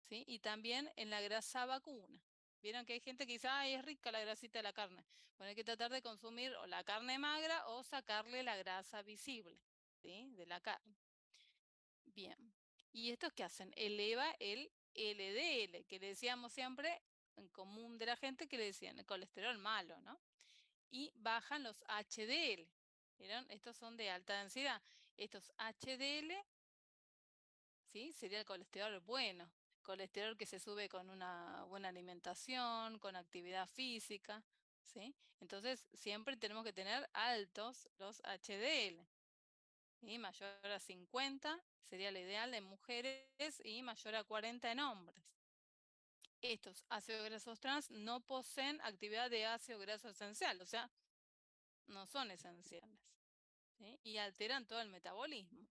¿sí? Y también en la grasa vacuna. Vieron que hay gente que dice, ay, es rica la grasita de la carne. Bueno, hay que tratar de consumir o la carne magra o sacarle la grasa visible, ¿sí? De la carne. Bien. ¿Y estos qué hacen? Eleva el LDL, que le decíamos siempre en común de la gente que le decían el colesterol malo, ¿no? Y bajan los HDL. ¿Vieron? Estos son de alta densidad. Estos HDL, ¿sí? Sería el colesterol bueno. Colesterol que se sube con una buena alimentación, con actividad física, ¿sí? Entonces, siempre tenemos que tener altos los HDL. Y mayor a 50 sería lo ideal en mujeres y mayor a 40 en hombres. Estos ácidos grasos trans no poseen actividad de ácido graso esencial, o sea, no son esenciales, ¿sí? Y alteran todo el metabolismo.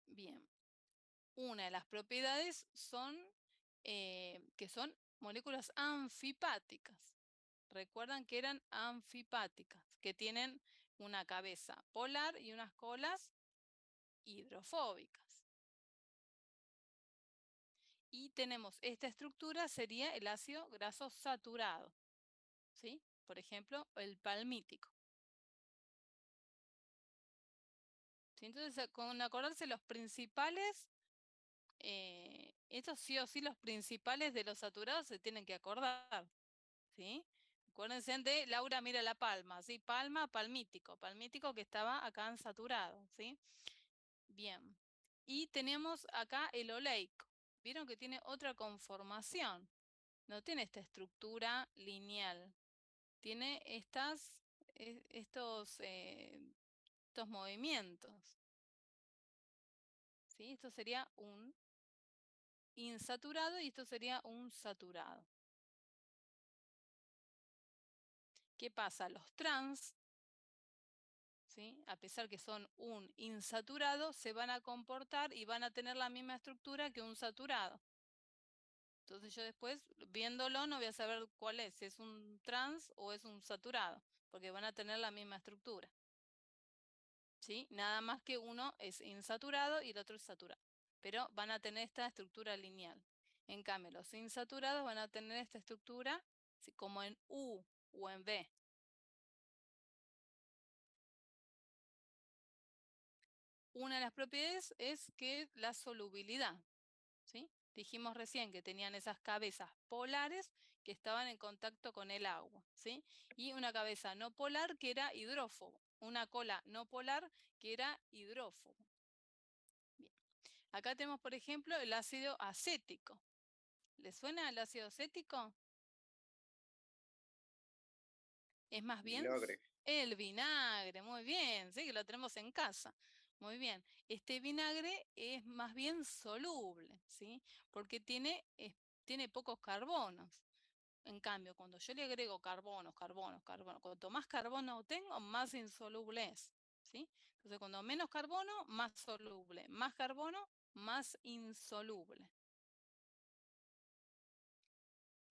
Bien, una de las propiedades son que son moléculas anfipáticas. Recuerdan que eran anfipáticas, que tienen una cabeza polar y unas colas hidrofóbicas. Y tenemos esta estructura, sería el ácido graso saturado, ¿sí? Por ejemplo, el palmítico. ¿Sí? Entonces, con acordarse los principales, estos sí o sí, los principales de los saturados se tienen que acordar, ¿sí? Acuérdense de Laura mira la palma, ¿sí? Palma, palmítico, palmítico que estaba acá en saturado, ¿sí? Bien. Y tenemos acá el oleico. Vieron que tiene otra conformación. No tiene esta estructura lineal. Tiene estos movimientos. ¿Sí? Esto sería un insaturado y esto sería un saturado. ¿Qué pasa? Los trans, ¿sí? A pesar que son un insaturado, se van a comportar y van a tener la misma estructura que un saturado. Entonces yo después, viéndolo, no voy a saber cuál es, si es un trans o es un saturado, porque van a tener la misma estructura. ¿Sí? Nada más que uno es insaturado y el otro es saturado. Pero van a tener esta estructura lineal. En cambio, los insaturados van a tener esta estructura, ¿sí? Como en U o en B. Una de las propiedades es que la solubilidad, ¿sí? Dijimos recién que tenían esas cabezas polares que estaban en contacto con el agua, ¿sí? Y una cabeza no polar que era hidrófobo. Una cola no polar que era hidrófobo. Bien. Acá tenemos, por ejemplo, el ácido acético. ¿Les suena el ácido acético? Es más bien Vinagre. el vinagre, muy bien, sí, que lo tenemos en casa. Muy bien, este vinagre es más bien soluble, ¿sí? Porque tiene pocos carbonos. En cambio, cuando yo le agrego carbonos, cuanto más carbono tengo, más insoluble es, ¿sí? Entonces, cuando menos carbono, más soluble. Más carbono, más insoluble.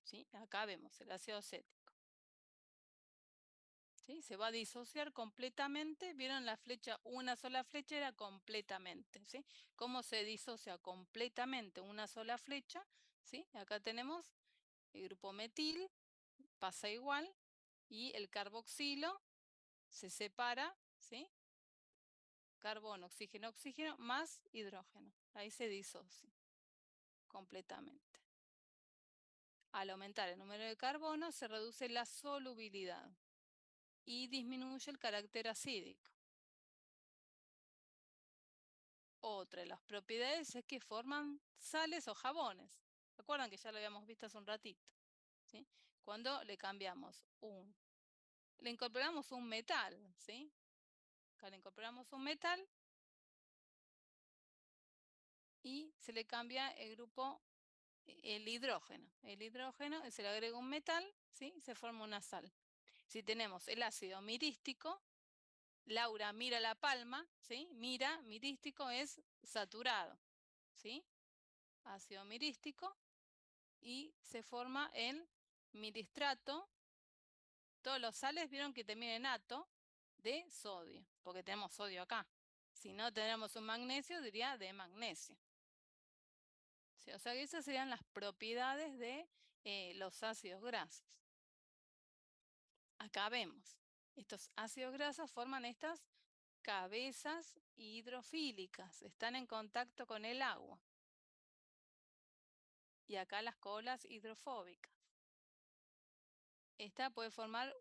¿Sí? Acá vemos el ácido acético. ¿Sí? Se va a disociar completamente. ¿Vieron la flecha? Una sola flecha era completamente. ¿Sí? ¿Cómo se disocia completamente una sola flecha? ¿Sí? Acá tenemos el grupo metil, pasa igual, y el carboxilo se separa, ¿sí? Carbono, oxígeno, oxígeno, más hidrógeno. Ahí se disocia completamente. Al aumentar el número de carbonos se reduce la solubilidad y disminuye el carácter acídico. Otra de las propiedades es que forman sales o jabones. ¿Recuerdan que ya lo habíamos visto hace un ratito? ¿Sí? Cuando le cambiamos le incorporamos un metal, ¿sí? Acá le incorporamos un metal y se le cambia el grupo, el hidrógeno. El hidrógeno se le agrega un metal, ¿sí? Se forma una sal. Si tenemos el ácido mirístico, Laura mira la palma, ¿sí? Mirístico es saturado, ¿sí? Ácido mirístico y se forma el miristrato. Todos los sales vieron que terminan en ato de sodio, porque tenemos sodio acá. Si no tenemos un magnesio, diría de magnesio. ¿Sí? O sea que esas serían las propiedades de los ácidos grasos. Acá vemos, estos ácidos grasos forman estas cabezas hidrofílicas, están en contacto con el agua. Y acá las colas hidrofóbicas. Esta puede formar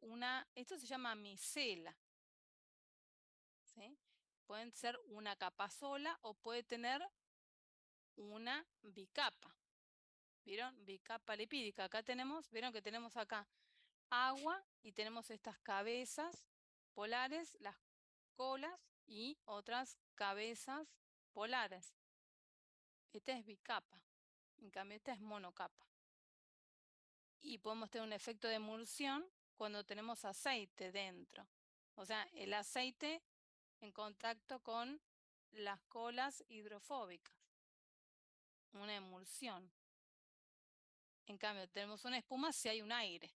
esto se llama micela, ¿sí? Pueden ser una capa sola o puede tener una bicapa. ¿Vieron? Bicapa lipídica. Acá vieron que tenemos acá agua y tenemos estas cabezas polares, las colas y otras cabezas polares. Esta es bicapa, en cambio esta es monocapa. Y podemos tener un efecto de emulsión cuando tenemos aceite dentro. O sea, el aceite en contacto con las colas hidrofóbicas. Una emulsión. En cambio, tenemos una espuma si hay un aire.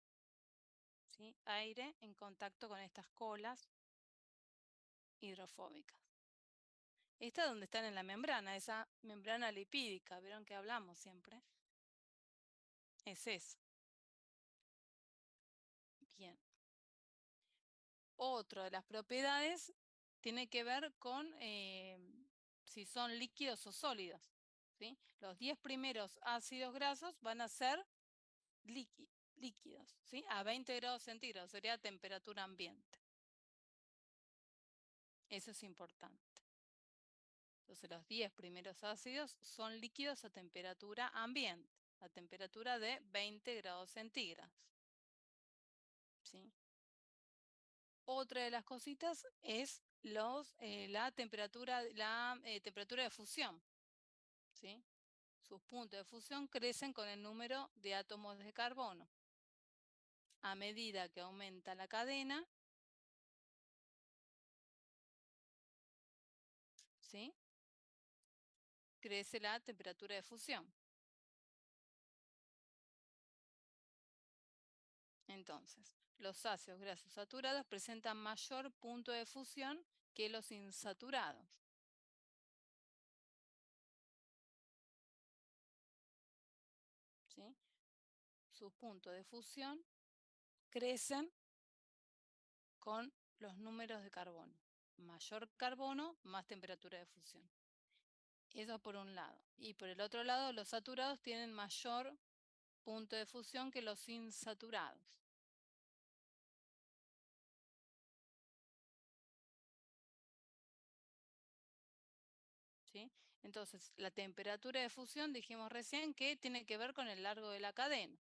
¿Sí? Aire en contacto con estas colas hidrofóbicas. Esta es donde están en la membrana, esa membrana lipídica, ¿vieron que hablamos siempre? Es eso. Bien. Otra de las propiedades tiene que ver con si son líquidos o sólidos. ¿Sí? Los 10 primeros ácidos grasos van a ser líquidos, ¿sí? A 20 grados centígrados, sería temperatura ambiente. Eso es importante. Entonces los 10 primeros ácidos son líquidos a temperatura ambiente, a temperatura de 20 grados centígrados. ¿Sí? Otra de las cositas es la temperatura de fusión. ¿Sí? Sus puntos de fusión crecen con el número de átomos de carbono. A medida que aumenta la cadena, ¿sí? Crece la temperatura de fusión. Entonces, los ácidos grasos saturados presentan mayor punto de fusión que los insaturados. ¿Sí? Sus puntos de fusión crecen con los números de carbono. Mayor carbono, más temperatura de fusión. Eso por un lado. Y por el otro lado, los saturados tienen mayor punto de fusión que los insaturados. ¿Sí? Entonces, la temperatura de fusión dijimos recién que tiene que ver con el largo de la cadena.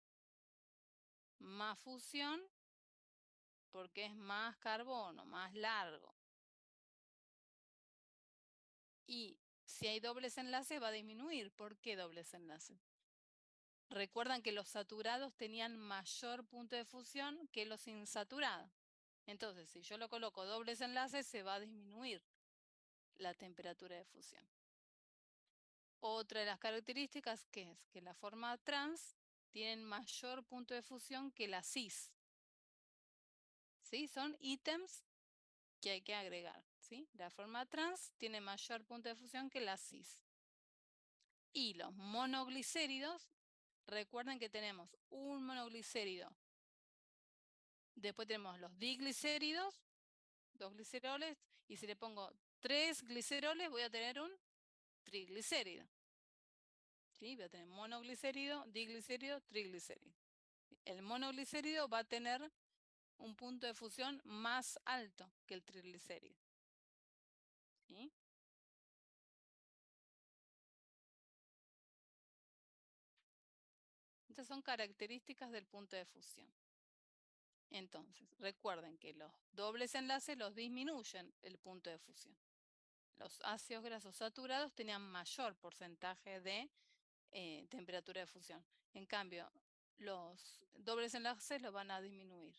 Más fusión porque es más carbono, más largo. Y si hay dobles enlaces va a disminuir. ¿Por qué dobles enlaces? Recuerdan que los saturados tenían mayor punto de fusión que los insaturados. Entonces, si yo lo coloco dobles enlaces, se va a disminuir la temperatura de fusión. Otra de las características que es que la forma trans tienen mayor punto de fusión que la cis. ¿Sí? Son ítems que hay que agregar. ¿Sí? La forma trans tiene mayor punto de fusión que la cis. Y los monoglicéridos, recuerden que tenemos un monoglicérido. Después tenemos los diglicéridos, 2 gliceroles, y si le pongo 3 gliceroles voy a tener un triglicérido. ¿Sí? Voy a tener monoglicérido, diglicérido, triglicérido. El monoglicérido va a tener un punto de fusión más alto que el triglicérido. ¿Sí? Estas son características del punto de fusión. Entonces, recuerden que los dobles enlaces los disminuyen el punto de fusión. Los ácidos grasos saturados tenían mayor porcentaje de temperatura de fusión. En cambio, los dobles enlaces lo van a disminuir.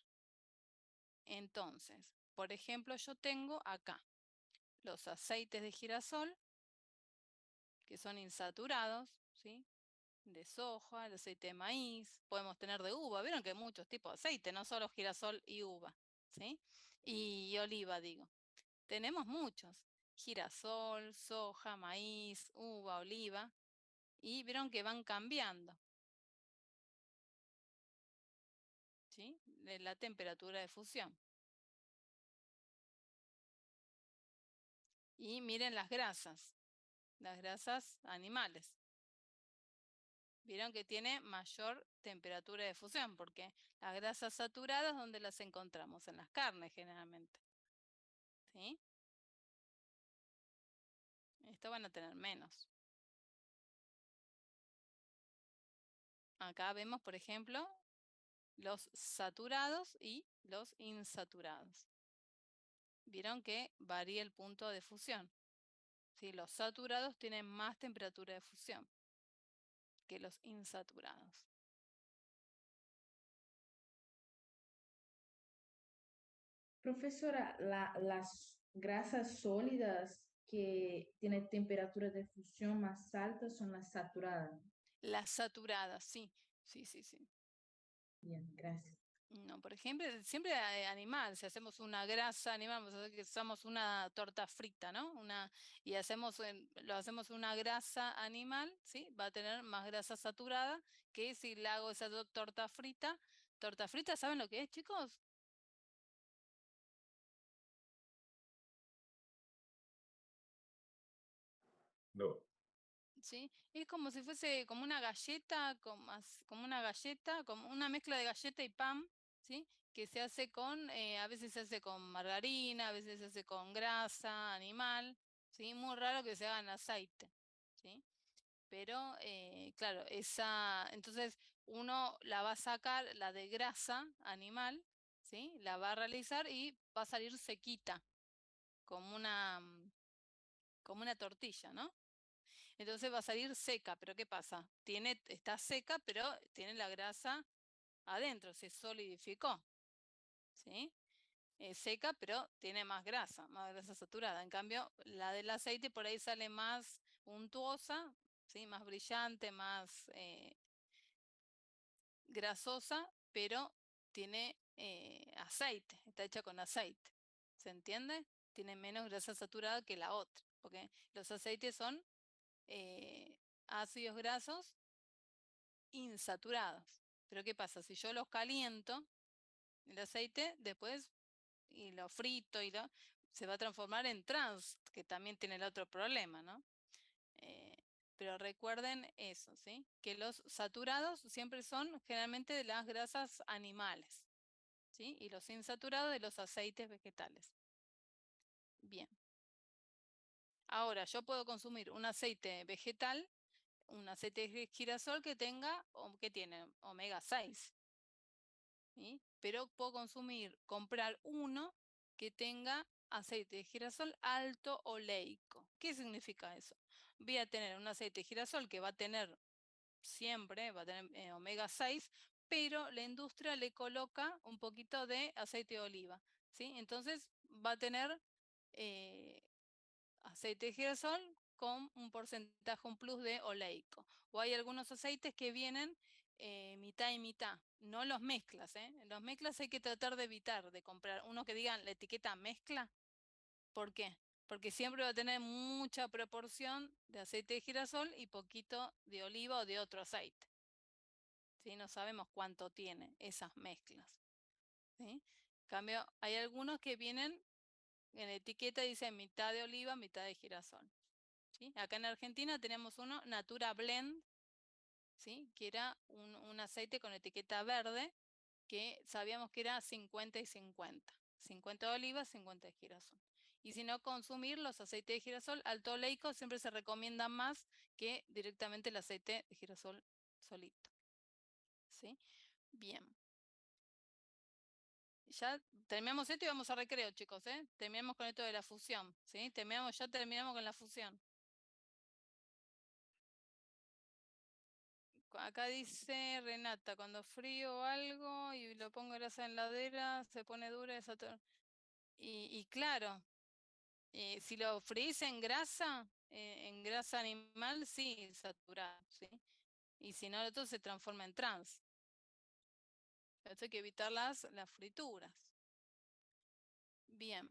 Entonces, por ejemplo, yo tengo acá los aceites de girasol, que son insaturados, ¿sí? De soja, el aceite de maíz, podemos tener de uva. Vieron que hay muchos tipos de aceite, no solo girasol y uva, ¿sí? Y oliva, digo. Tenemos muchos. Girasol, soja, maíz, uva, oliva. Y vieron que van cambiando, ¿sí? De la temperatura de fusión. Y miren las grasas animales. Vieron que tiene mayor temperatura de fusión, porque las grasas saturadas, ¿dónde las encontramos? En las carnes generalmente. ¿Sí? Esto van a tener menos. Acá vemos, por ejemplo, los saturados y los insaturados. Vieron que varía el punto de fusión. ¿Sí? Los saturados tienen más temperatura de fusión que los insaturados. Profesora, las grasas sólidas que tienen temperatura de fusión más alta son las saturadas. Las saturadas, sí. Sí, sí, sí. Bien, gracias. No, por ejemplo, siempre animal, si hacemos una grasa animal, vamos a hacer que usamos una torta frita, ¿no? Y lo hacemos una grasa animal, ¿sí? Va a tener más grasa saturada que si le hago esa torta frita. Torta frita, ¿saben lo que es, chicos? No. ¿Sí? Es como si fuese como una galleta, como una galleta, como una mezcla de galleta y pan, ¿sí? Que se hace a veces se hace con margarina, a veces se hace con grasa animal, ¿sí? Muy raro que se haga en aceite, ¿sí? Pero, claro, entonces uno la va a sacar, la de grasa animal, ¿sí? La va a realizar y va a salir sequita, como una tortilla, ¿no? Entonces va a salir seca, pero ¿qué pasa? Está seca, pero tiene la grasa adentro, se solidificó, ¿sí? Seca, pero tiene más grasa saturada. En cambio, la del aceite por ahí sale más untuosa, ¿sí? Más brillante, más grasosa, pero tiene aceite, está hecha con aceite. ¿Se entiende? Tiene menos grasa saturada que la otra, porque los aceites son ácidos grasos insaturados. Pero ¿qué pasa? Si yo los caliento, el aceite, después y lo frito se va a transformar en trans, que también tiene el otro problema, ¿no? Pero recuerden eso, ¿sí? Que los saturados siempre son generalmente de las grasas animales, ¿sí? Y los insaturados de los aceites vegetales. Bien. Ahora, yo puedo consumir un aceite vegetal, un aceite de girasol que tiene omega 6, ¿sí? Pero puedo comprar uno que tenga aceite de girasol alto oleico. ¿Qué significa eso? Voy a tener un aceite de girasol que va a tener omega 6, pero la industria le coloca un poquito de aceite de oliva, ¿sí? Entonces va a tener aceite de girasol con un porcentaje, un plus de oleico. O hay algunos aceites que vienen mitad y mitad. No los mezclas, ¿eh? Los mezclas hay que tratar de evitar de comprar uno que digan la etiqueta mezcla. ¿Por qué? Porque siempre va a tener mucha proporción de aceite de girasol y poquito de oliva o de otro aceite. ¿Sí? No sabemos cuánto tiene esas mezclas. ¿Sí? En cambio, hay algunos que vienen en la etiqueta, dice mitad de oliva, mitad de girasol. ¿Sí? Acá en Argentina tenemos uno, Natura Blend, ¿sí? Que era un aceite con etiqueta verde, que sabíamos que era 50 y 50. 50 de oliva, 50 de girasol. Y si no, consumir los aceites de girasol alto oleico siempre se recomienda más que directamente el aceite de girasol solito. ¿Sí? Bien. Ya terminamos esto y vamos a recreo, chicos, ¿eh? Terminamos con esto de la fusión, ¿sí? Ya terminamos con la fusión. Acá dice Renata, cuando frío algo y lo pongo grasa en la heladera, se pone dura esa y claro, si lo freís en grasa animal, sí, saturada, ¿sí? Y si no, todo se transforma en trans. Esto hay que evitar las frituras. Bien,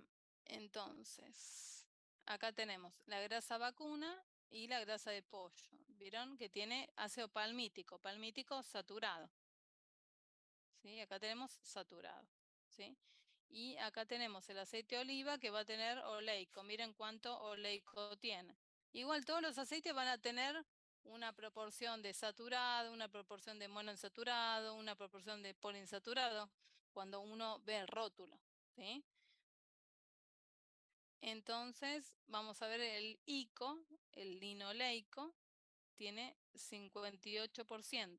entonces, acá tenemos la grasa vacuna y la grasa de pollo. ¿Vieron? Que tiene ácido palmítico saturado. ¿Sí? Acá tenemos saturado. ¿Sí? Y acá tenemos el aceite de oliva que va a tener oleico. Miren cuánto oleico tiene. Igual todos los aceites van a tener una proporción de saturado, una proporción de monoinsaturado, una proporción de poliinsaturado, cuando uno ve el rótulo. ¿Sí? Entonces, vamos a ver el ICO, el linoleico, tiene 58%.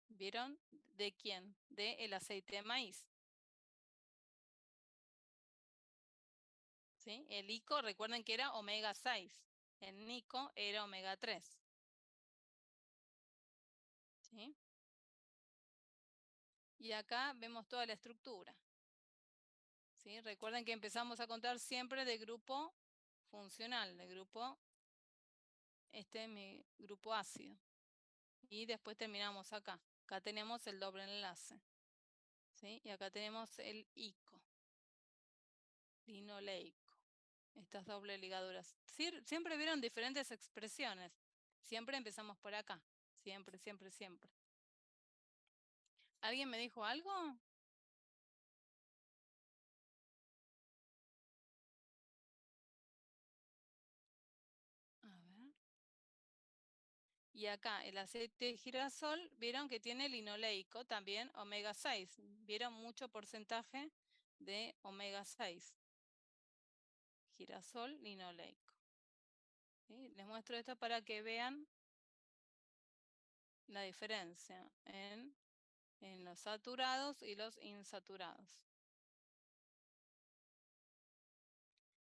¿Vieron? ¿De quién? Del aceite de maíz. ¿Sí? El ICO, recuerden que era omega 6. El NICO era omega 3. ¿Sí? Y acá vemos toda la estructura. ¿Sí? Recuerden que empezamos a contar siempre de grupo funcional, de grupo, este es mi grupo ácido. Y después terminamos acá. Acá tenemos el doble enlace. ¿Sí? Y acá tenemos el ICO. Linoleico. Estas doble ligaduras. Siempre vieron diferentes expresiones. Siempre empezamos por acá. Siempre, siempre, siempre. ¿Alguien me dijo algo? A ver. Y acá el aceite de girasol, vieron que tiene linoleico también, omega 6. Vieron mucho porcentaje de omega 6. Girasol, linoleico. ¿Sí? Les muestro esto para que vean la diferencia en los saturados y los insaturados.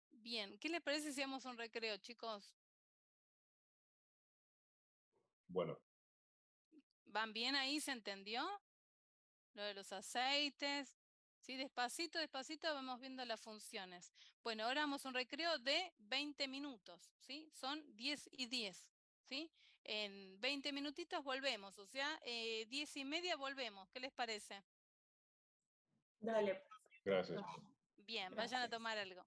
Bien, ¿qué les parece si hacemos un recreo, chicos? Bueno. ¿Van bien ahí? ¿Se entendió? Lo de los aceites. ¿Sí? Despacito, despacito vamos viendo las funciones. Bueno, ahora vamos a un recreo de 20 minutos, ¿sí? Son 10 y 10, ¿sí? En 20 minutitos volvemos, o sea, 10:30 volvemos. ¿Qué les parece? Dale. Gracias. Bien, vayan a tomar algo.